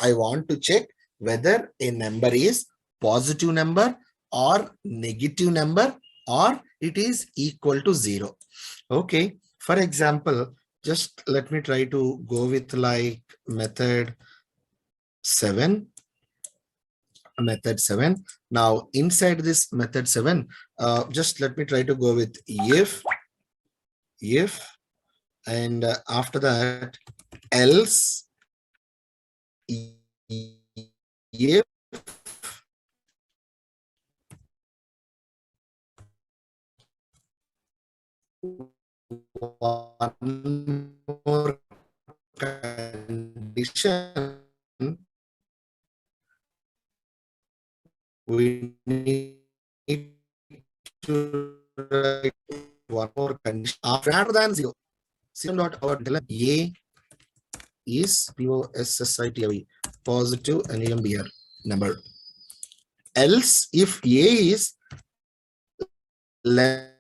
I want to check whether a number is positive number or negative number or it is equal to 0. Okay, for example, just let me try to go with like method 7. Now inside this method 7, just let me try to go with if and after that else if one more condition, we need to write one more condition greater than 0. System dot out A is POSSITIV positive and EMBR number. Else, if A is less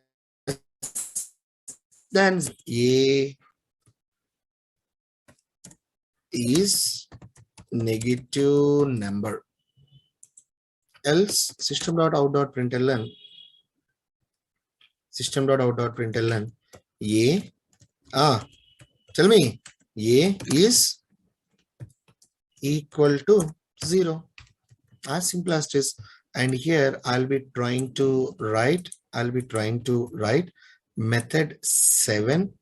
than A is negative number. Else system.out.println A tell me A is equal to 0, as simple as this. And here I'll be trying to write method 7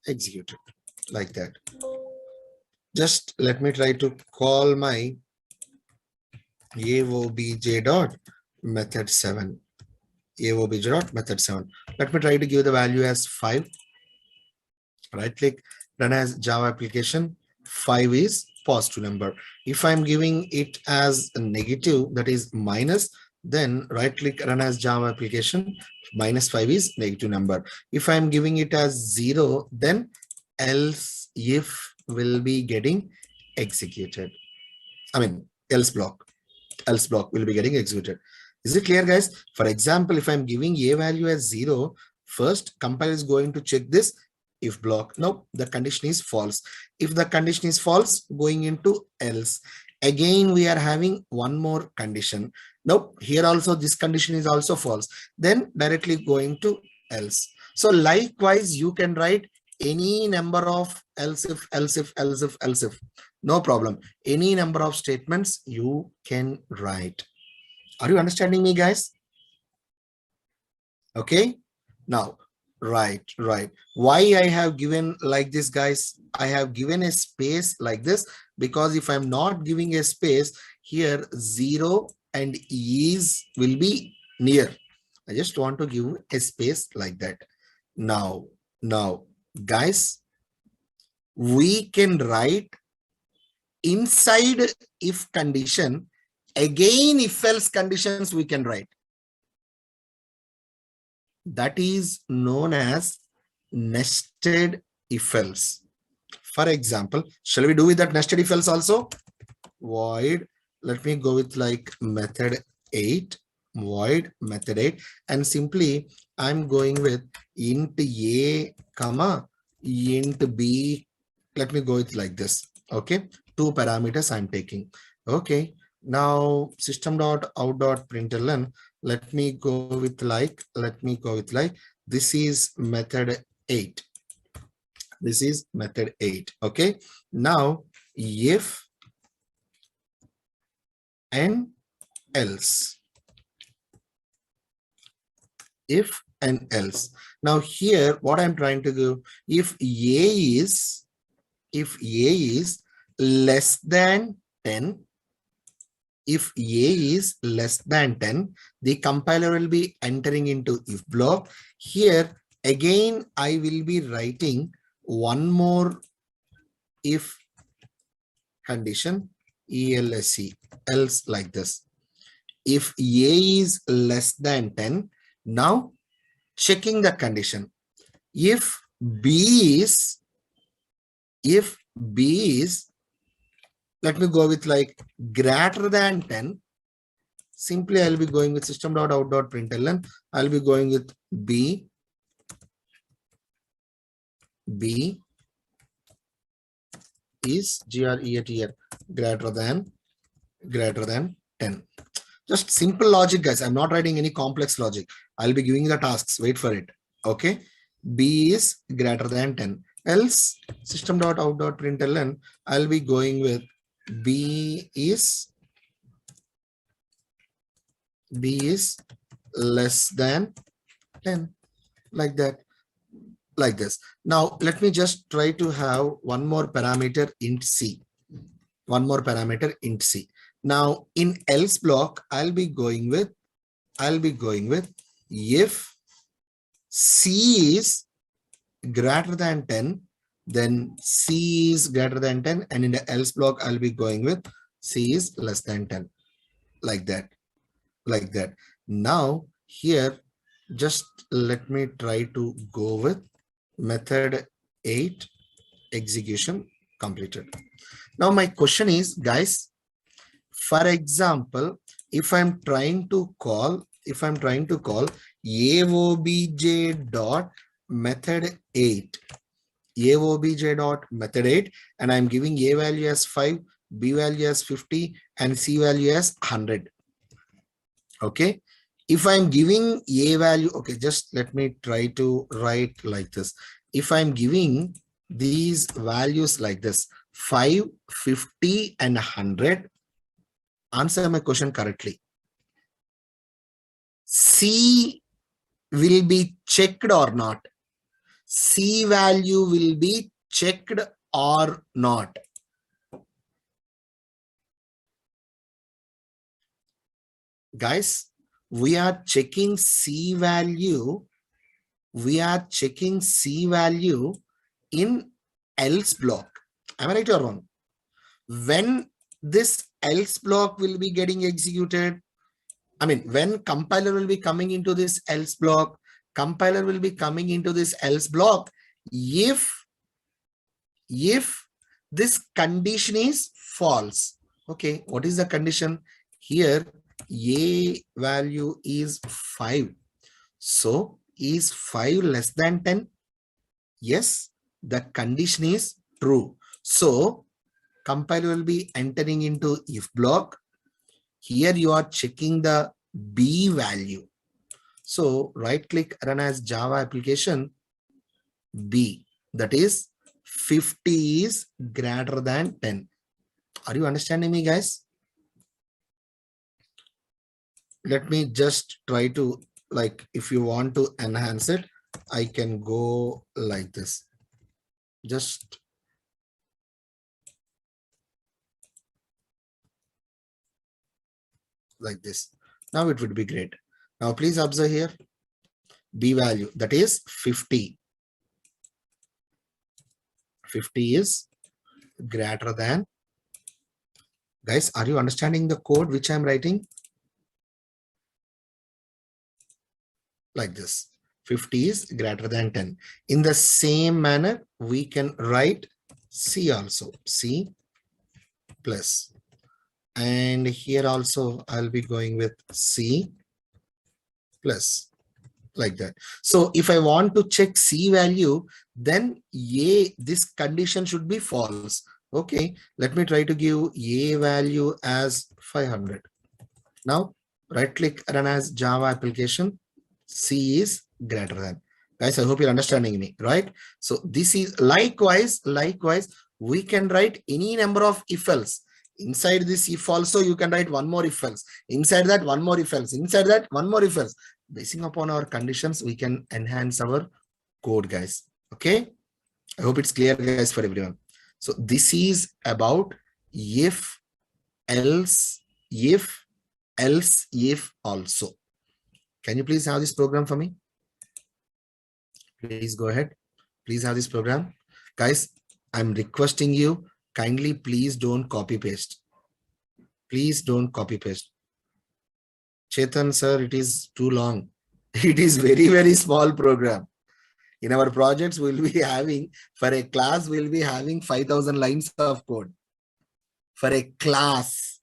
executed like that. Just let me try to call my AOBJ dot method 7. AOBJ dot method 7. Let me try to give the value as 5. Right click, run as Java application. 5 is positive number. If I'm giving it as a negative, that is minus, then right click, run as Java application. -5 is negative number. If I'm giving it as 0, then else if will be getting executed. I mean, else block will be getting executed. Is it clear, guys? For example, if I'm giving a value as 0, first compile is going to check this if block. No, the condition is false. If the condition is false, going into else. Again, we are having one more condition. Nope, here also this condition is also false. Then directly going to else. So likewise, you can write any number of else if. No problem. Any number of statements you can write. Are you understanding me, guys? Okay. Now, right. Why I have given like this, guys? I have given a space like this because if I'm not giving a space here, 0 and is will be near. I just want to give a space like that. Now, guys, we can write inside if condition, again if else conditions we can write. That is known as nested if else. For example, shall we do with that nested if else also? Void, let me go with like method 8, void method 8, and simply I'm going with int a comma int b. Let me go with like this. Okay, 2 parameters I'm taking. Okay, now system.out.println, let me go with like this is method 8. This is method 8. Okay, now if and else. If and else. Now here what I'm trying to do, if a is less than 10, if a is less than 10, the compiler will be entering into if block. Here again I will be writing one more if condition, else, else like this. If a is less than 10, now checking the condition. If b is, let me go with like greater than 10, simply I'll be going with system.out.println. I'll be going with b is greater than 10. Just simple logic, guys. I'm not writing any complex logic. I'll be giving the tasks. Wait for it. Okay. B is greater than 10. Else system.out.println, I'll be going with B is less than 10. Like that. Like this. Now let me just try to have one more parameter int c. One more parameter int c. Now in else block, I'll be going with if C is greater than 10, then C is greater than 10, and in the else block, I'll be going with C is less than 10, like that, like that. Now, here, just let me try to go with method 8 execution completed. Now, my question is, guys, for example, if I'm trying to call aobj dot method 8, aobj dot method 8, and I'm giving a value as 5, b value as 50, and c value as 100. Okay, if I'm giving a value, okay, just let me try to write like this. If I'm giving these values like this, 5, 50, and 100, answer my question correctly. C will be checked or not? C value will be checked or not? Guys, we are checking C value. We are checking C value in else block. Am I right or wrong? When this else block will be getting executed, I mean, when compiler will be coming into this else block, compiler will be coming into this else block if this condition is false. Okay, what is the condition? Here, a value is 5. So, is 5 less than 10? Yes, the condition is true. So, compiler will be entering into if block. Here you are checking the B value. So right click, run as Java application, B, that is 50 is greater than 10. Are you understanding me, guys? Let me just try to, like, if you want to enhance it, I can go like this. Just like this. Now it would be great. Now please observe here, B value, that is 50. 50 is greater than. Guys, are you understanding the code which I'm writing? Like this. 50 is greater than 10. In the same manner, we can write C also. C plus. And here also, I'll be going with C plus. Like that. So if I want to check C value, then A, this condition should be false. Okay, let me try to give A value as 500. Now, right click, run as Java application. C is greater than. Guys, I hope you're understanding me, right? So this is likewise, we can write any number of if else. Inside this if also, you can write one more if else. Inside that, one more if else. Inside that, one more if else. Basing upon our conditions, we can enhance our code, guys. Okay. I hope it's clear, guys, for everyone. So this is about if, else, if also. Can you please have this program for me? Please go ahead. Please have this program. Guys, I'm requesting you, kindly please don't copy paste. Please don't copy paste. Chetan sir, it is too long. It is very small program. In our projects, we'll be having, for a class, we'll be having 5,000 lines of code. For a class,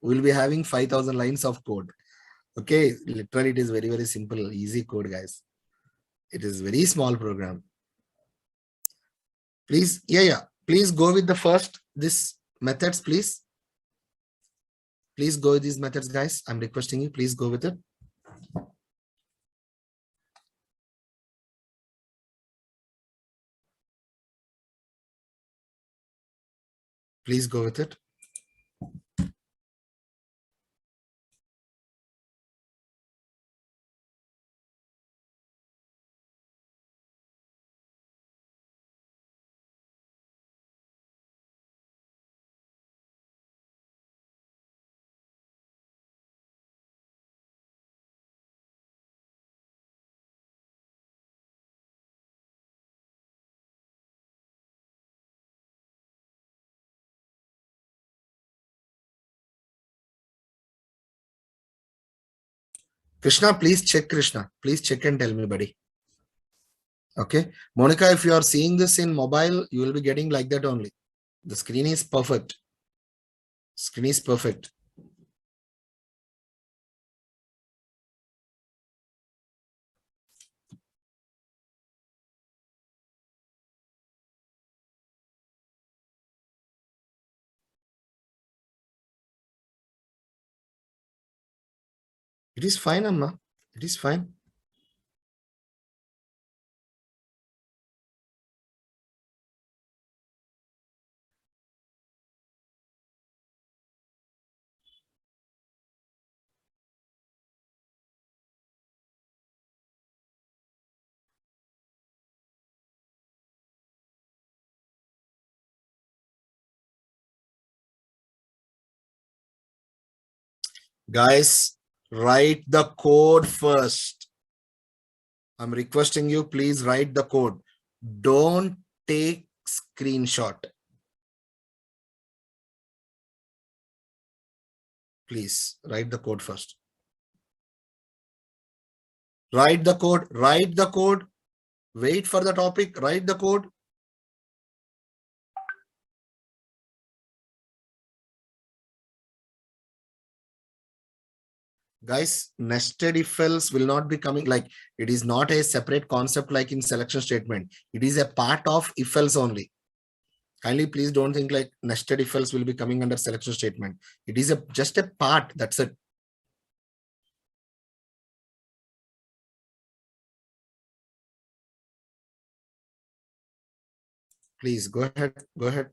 we'll be having 5,000 lines of code. Okay, literally it is very simple, easy code, guys. It is very small program. Please, please go with the first, this methods, please. Please go with these methods, guys. I'm requesting you, please go with it. Please go with it. Krishna, please check. Krishna, please check and tell me, buddy. Okay. Monica, if you are seeing this in mobile, you will be getting like that only. The screen is perfect. Screen is perfect. It is fine, Amma. It is fine. Guys, write the code first. I'm requesting you, please write the code. Don't take screenshot. Please write the code first. Write the code. Write the code. Wait for the topic. Write the code. Guys, nested if else will not be coming, like it is not a separate concept like in selection statement. It is a part of if else only. Kindly please don't think like nested if else will be coming under selection statement. It is just a part. That's it. Please go ahead. Go ahead.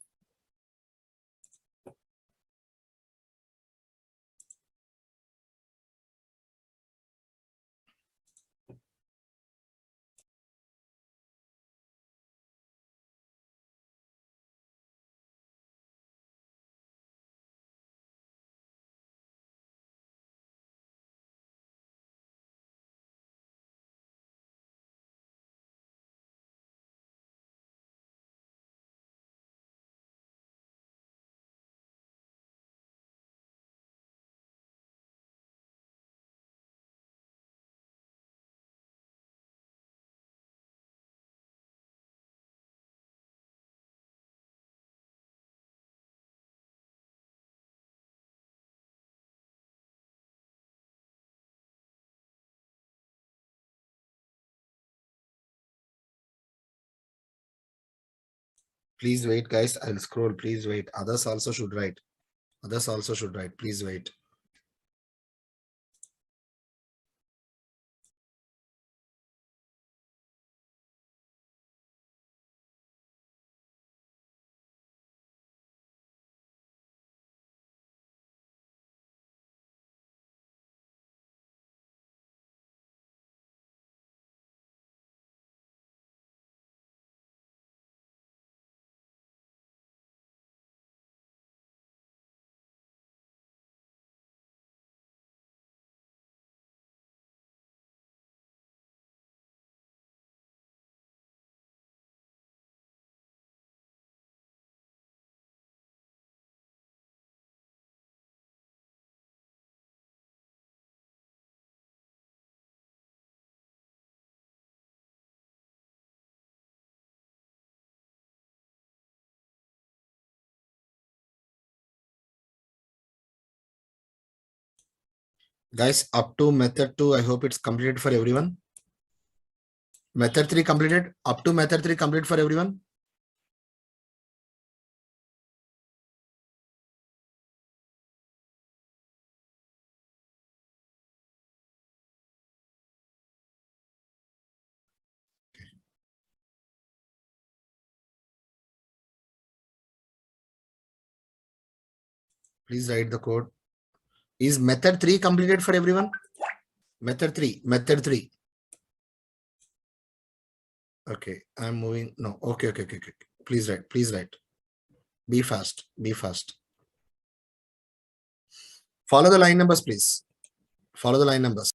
Please wait, guys. I'll scroll. Please wait. Others also should write. Others also should write. Please wait. Guys, up to method 2, I hope it's completed for everyone. Method 3 completed. Up to method 3 complete for everyone. Please write the code. Is method 3 completed for everyone? Method 3. Method 3. Okay, I'm moving. No. Okay, okay, okay, okay. Please write. Please write. Be fast. Be fast. Follow the line numbers, please. Follow the line numbers.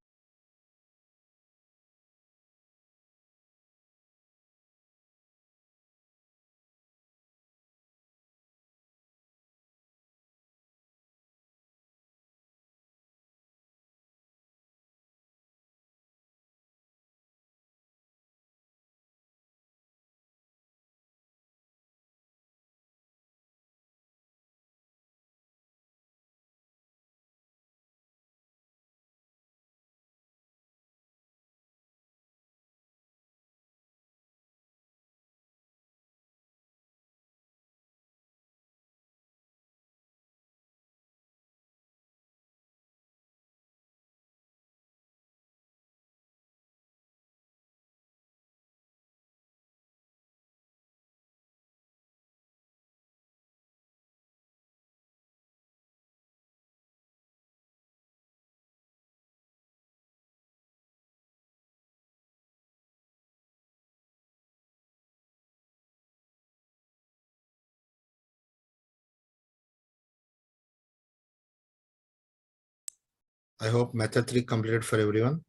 I hope method 3 completed for everyone.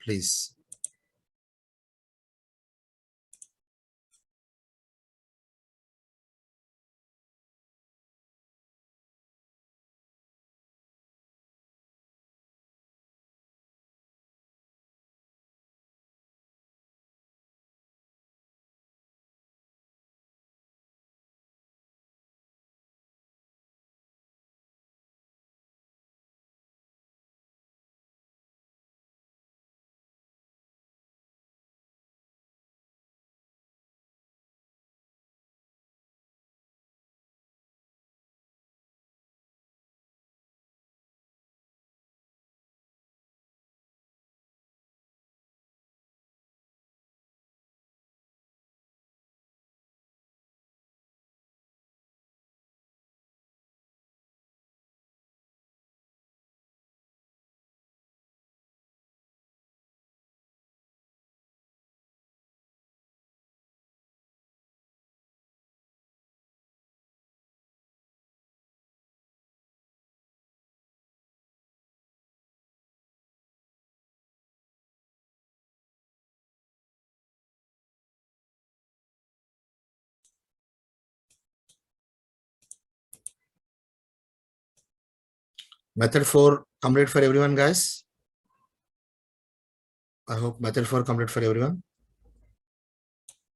Please. Method 4 complete for everyone, guys. I hope method 4 complete for everyone.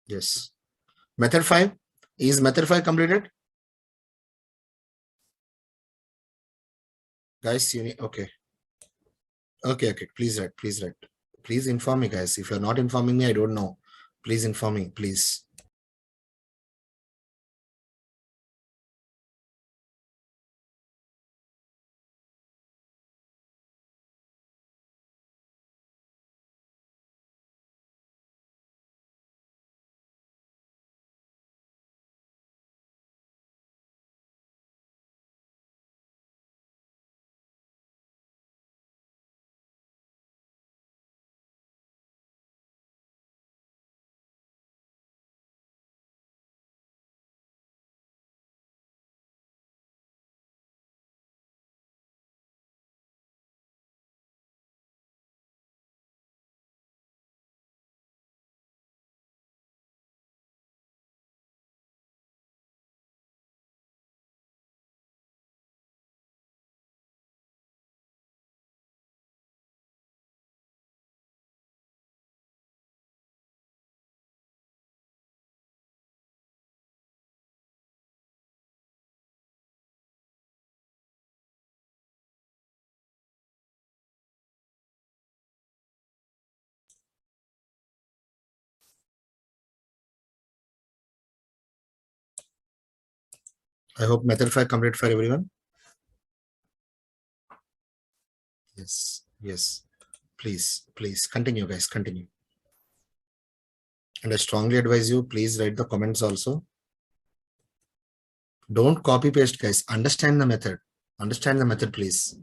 Yes. Method 5. Is method 5 completed? Guys, you need, okay. Okay. Please write. Please write. Please inform me, guys. If you're not informing me, I don't know. Please inform me, please. I hope method 5 complete for everyone. Yes. Please continue, guys. Continue. And I strongly advise you, please write the comments also. Don't copy paste, guys. Understand the method. Understand the method, please.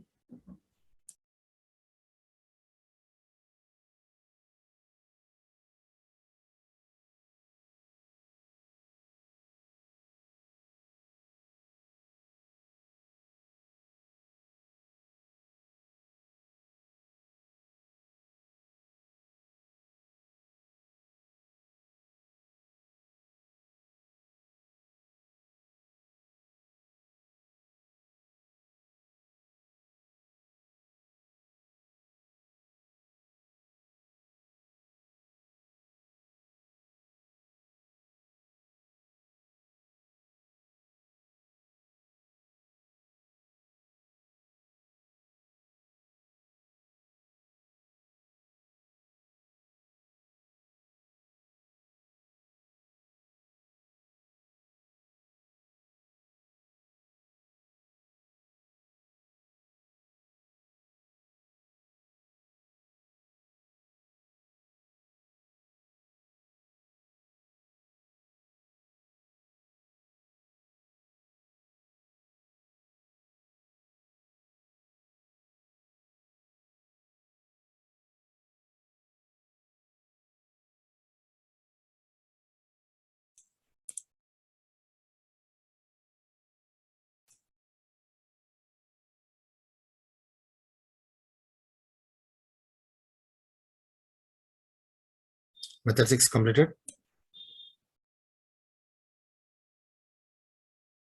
Method 6 completed.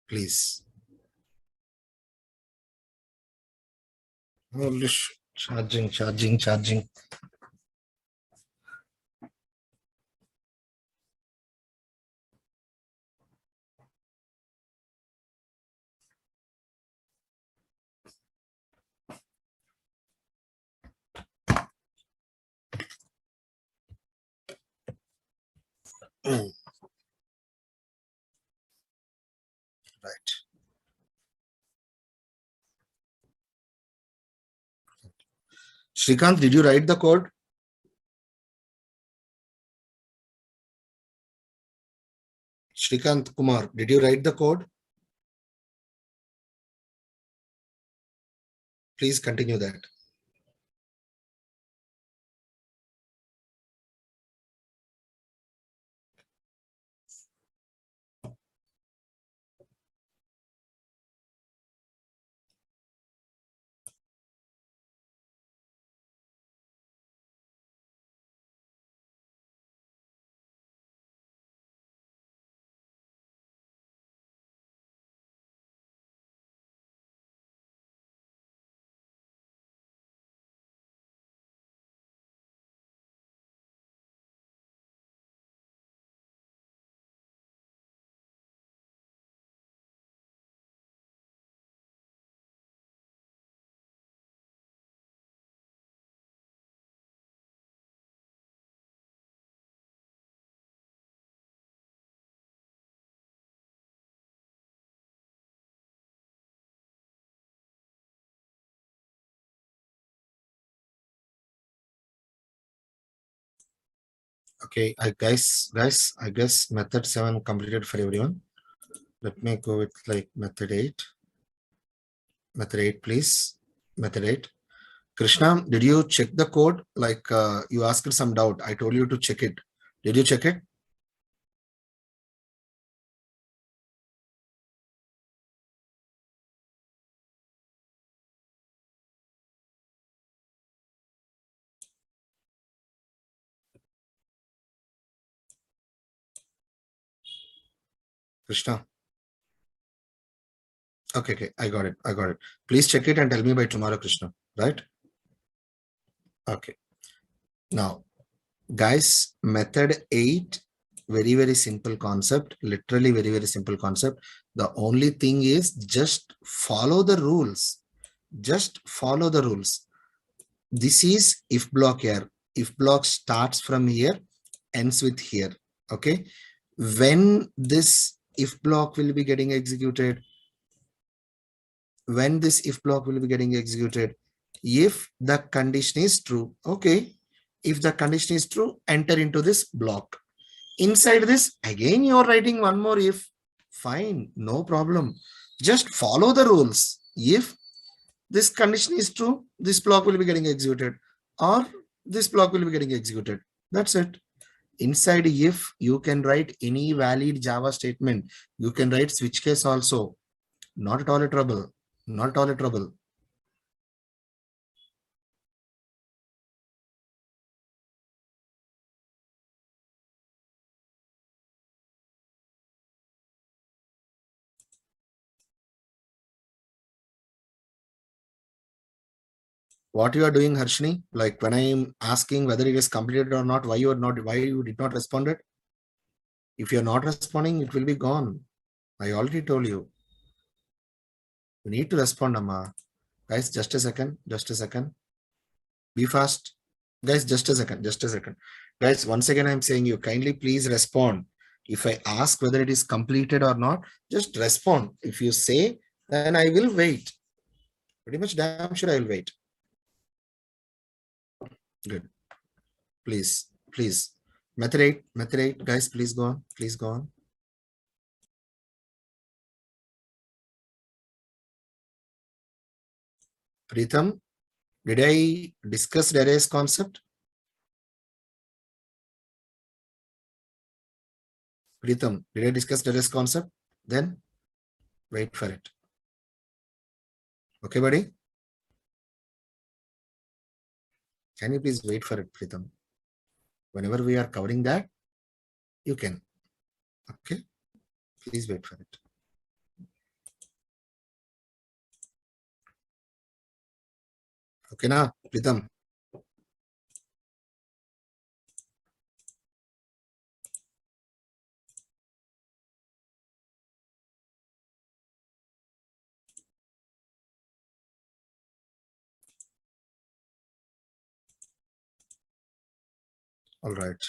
Please. Holy charging. Right. Shrikant, did you write the code? Shrikant Kumar, did you write the code? Please continue that. Okay, I guess method 7 completed for everyone. Let me go with like method 8. Method 8, please. Method 8. Krishna, did you check the code? Like you asked some doubt. I told you to check it. Did you check it? Krishna. Okay. I got it. Please check it and tell me by tomorrow, Krishna. Right? Okay. Now, guys, method 8, very simple concept. Literally very simple concept. The only thing is just follow the rules. Just follow the rules. This is if block here. If block starts from here, ends with here. Okay. When this if block will be getting executed, if the condition is true. Okay. If the condition is true, enter into this block. Inside this, again, you're writing one more if. Fine, no problem. Just follow the rules. If this condition is true, this block will be getting executed, or this block will be getting executed. That's it. Inside if, you can write any valid Java statement. You can write switch case also. Not at all a trouble. Not at all a trouble. What you are doing, Harshini, like when I am asking whether it is completed or not, why you did not respond it? If you're not responding, it will be gone. I already told you. You need to respond, Amma. Guys, just a second. Be fast. Guys, just a second. Guys, once again, I'm saying you kindly please respond. If I ask whether it is completed or not, just respond. If you say, then I will wait. Pretty much damn sure I will wait. Good. Please. Method 8, guys, please go on. Pritham, did I discuss arrays concept? Pritham, did I discuss arrays concept? Then wait for it. Okay, buddy? Can you please wait for it, Pritham? Whenever we are covering that, you can. Okay, please wait for it. Okay, now, Pritam. All right.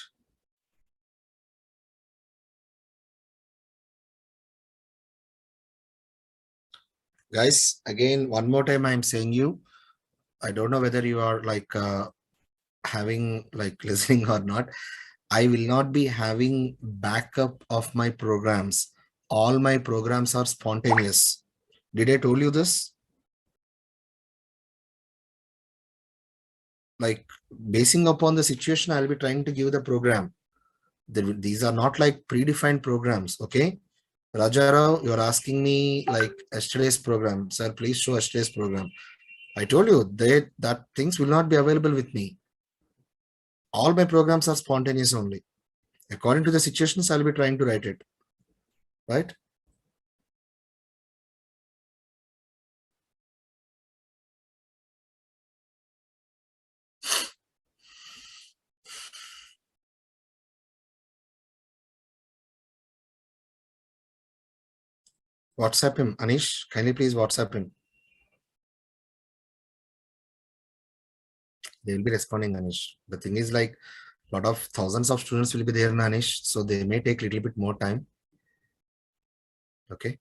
Guys, again, one more time, I'm saying you, I don't know whether you are like having like listening or not. I will not be having backup of my programs. All my programs are spontaneous. Did I told you this? Like basing upon the situation, I'll be trying to give the program. These are not like predefined programs. Okay. Rajarao, you're asking me like yesterday's program. Sir, please show yesterday's program. I told you that things will not be available with me. All my programs are spontaneous only. According to the situations, I'll be trying to write it. Right? WhatsApp him. Anish, can you please WhatsApp him? They will be responding, Anish. The thing is like a lot of thousands of students will be there in Anish, so they may take a little bit more time. Okay.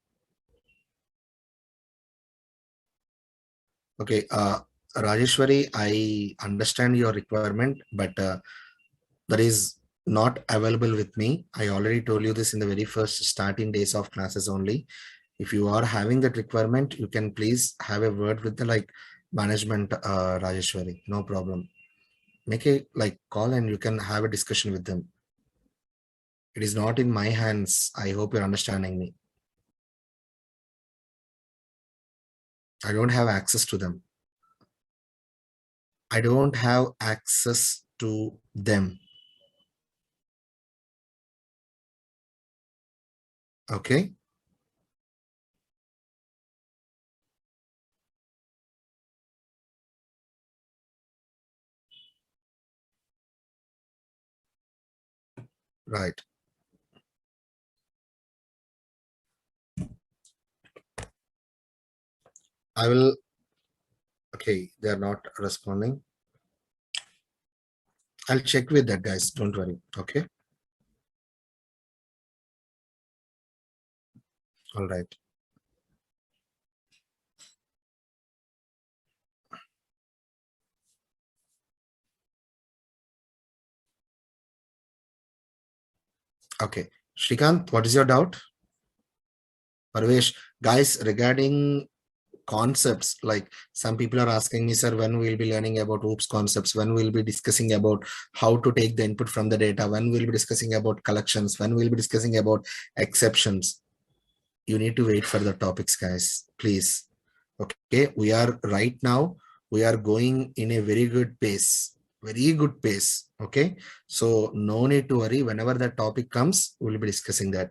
Okay. Rajeshwari, I understand your requirement, but that is not available with me. I already told you this in the very first starting days of classes only. If you are having that requirement, you can please have a word with the like management, Rajeshwari. No problem. Make a like call and you can have a discussion with them. It is not in my hands. I hope you're understanding me. I don't have access to them. I don't have access to them. Okay. Right. I will. Okay. They are not responding. I'll check with that, guys. Don't worry. Okay. All right. Okay. Shrikant, what is your doubt? Parvesh, guys, regarding concepts, like some people are asking me, sir, when we'll be learning about OOPS concepts, when we'll be discussing about how to take the input from the data, when we'll be discussing about collections, when we'll be discussing about exceptions. You need to wait for the topics, guys, please. Okay, we are right now, we are going in a very good pace, very good pace. Okay, so no need to worry. Whenever that topic comes, we'll be discussing that.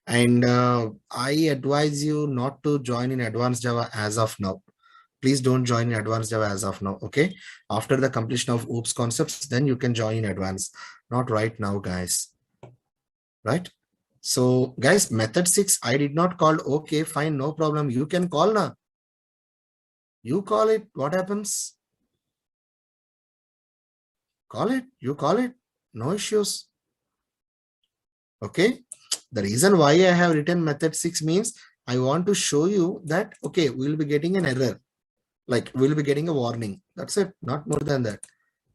And I advise you not to join in advanced Java as of now. Please don't join in advanced Java as of now. Okay, after the completion of OOPS concepts, then you can join in advanced. Not right now, guys. Right? So, guys, method 6, I did not call. Okay, fine, no problem. You can call now. You call it. What happens? Call it. You call it. No issues. Okay. The reason why I have written method 6 means I want to show you that, okay, we'll be getting an error. Like we'll be getting a warning. That's it. Not more than that.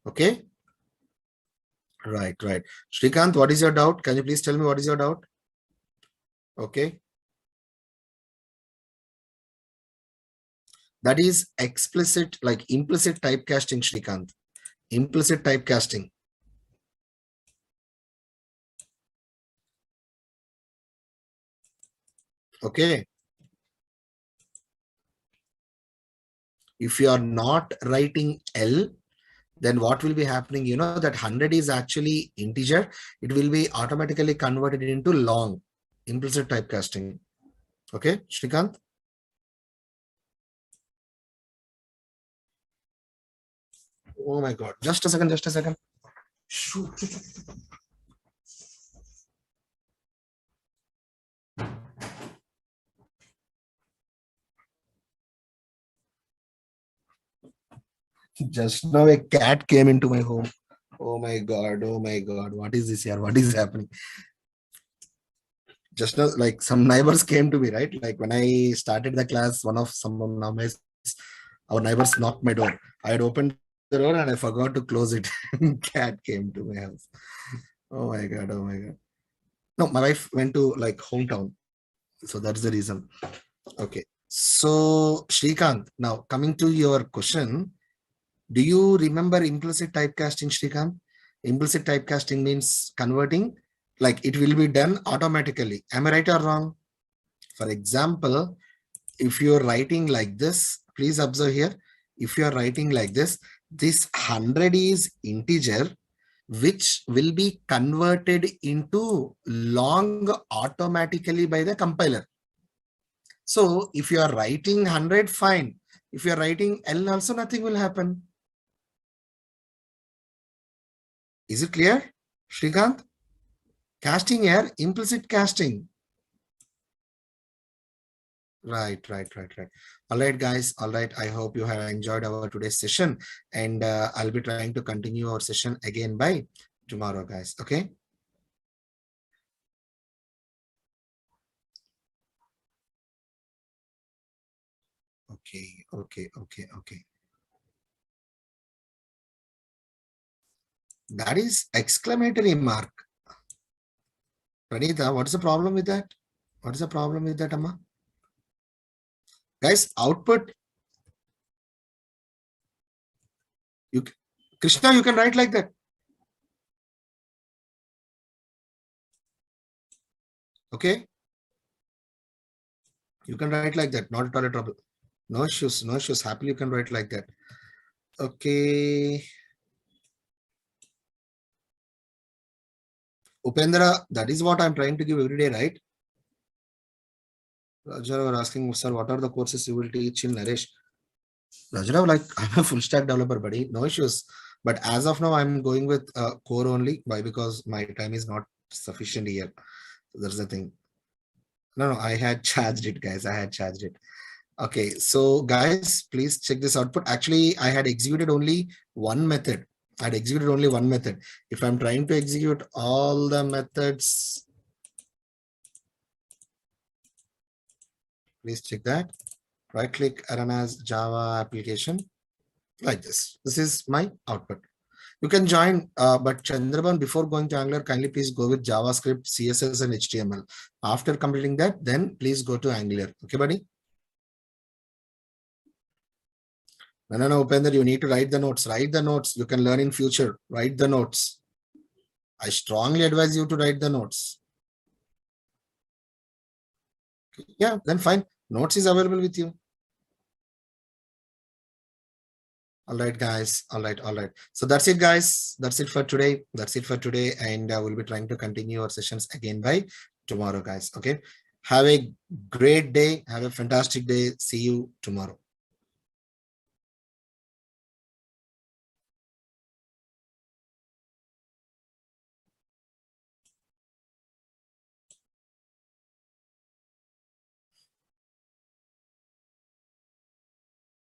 Okay. Right, right. Shrikant, what is your doubt? Can you please tell me what is your doubt? Okay. That is explicit, like implicit typecasting, Shrikant. Implicit typecasting. Okay. If you are not writing L, then what will be happening? You know that 100 is actually integer. It will be automatically converted into long, implicit typecasting. Okay, Shrikant? Oh my God. Just a second, just a second. Shoot. Just now a cat came into my home. Oh my God. Oh my God. What is this here? What is happening? Just now, like some neighbors came to me, right? Like when I started the class, one of some of our neighbors knocked my door. I had opened the door and I forgot to close it. Cat came to my house. Oh my God. Oh my God. No, my wife went to like hometown. So that's the reason. Okay. So Shrikant, now coming to your question, do you remember implicit typecasting, Shrikant? Implicit typecasting means converting, like it will be done automatically. Am I right or wrong? For example, if you're writing like this, please observe here. If you're writing like this 100 is integer, which will be converted into long automatically by the compiler. So if you are writing 100, fine. If you are writing L also, nothing will happen. Is it clear, Shrikant? Casting here, implicit casting. Right. All right, guys. All right. I hope you have enjoyed our today's session, and I'll be trying to continue our session again by tomorrow, guys. Okay. Okay. That is exclamatory mark. Pranita, what's the problem with that? What is the problem with that, Amma? Guys, output. You, Krishna, you can write like that. Okay. You can write like that. Not at all a trouble. No issues. No issues. Happily, you can write like that. Okay. Upendra, that is what I'm trying to give every day, right? Rajarav are asking, sir, what are the courses you will teach in Naresh? Rajarav, like, I'm a full stack developer, buddy. No issues. But as of now, I'm going with core only. Why? Because my time is not sufficient here. That's the thing. No, I had charged it, guys. I had charged it. Okay, so guys, please check this output. Actually, I had executed only one method. I had executed only one method. If I'm trying to execute all the methods, please check that. Right click, run as Java application like this. This is my output. You can join, but Chandraban, before going to Angular, kindly please go with JavaScript, CSS, and HTML. After completing that, then please go to Angular. Okay, buddy? No, Upender, you need to write the notes. Write the notes. You can learn in future. Write the notes. I strongly advise you to write the notes. Yeah, then fine. Notes is available with you. All right, guys. All right. So that's it, guys. That's it for today. And we'll be trying to continue our sessions again by tomorrow, guys. Okay. Have a great day. Have a fantastic day. See you tomorrow.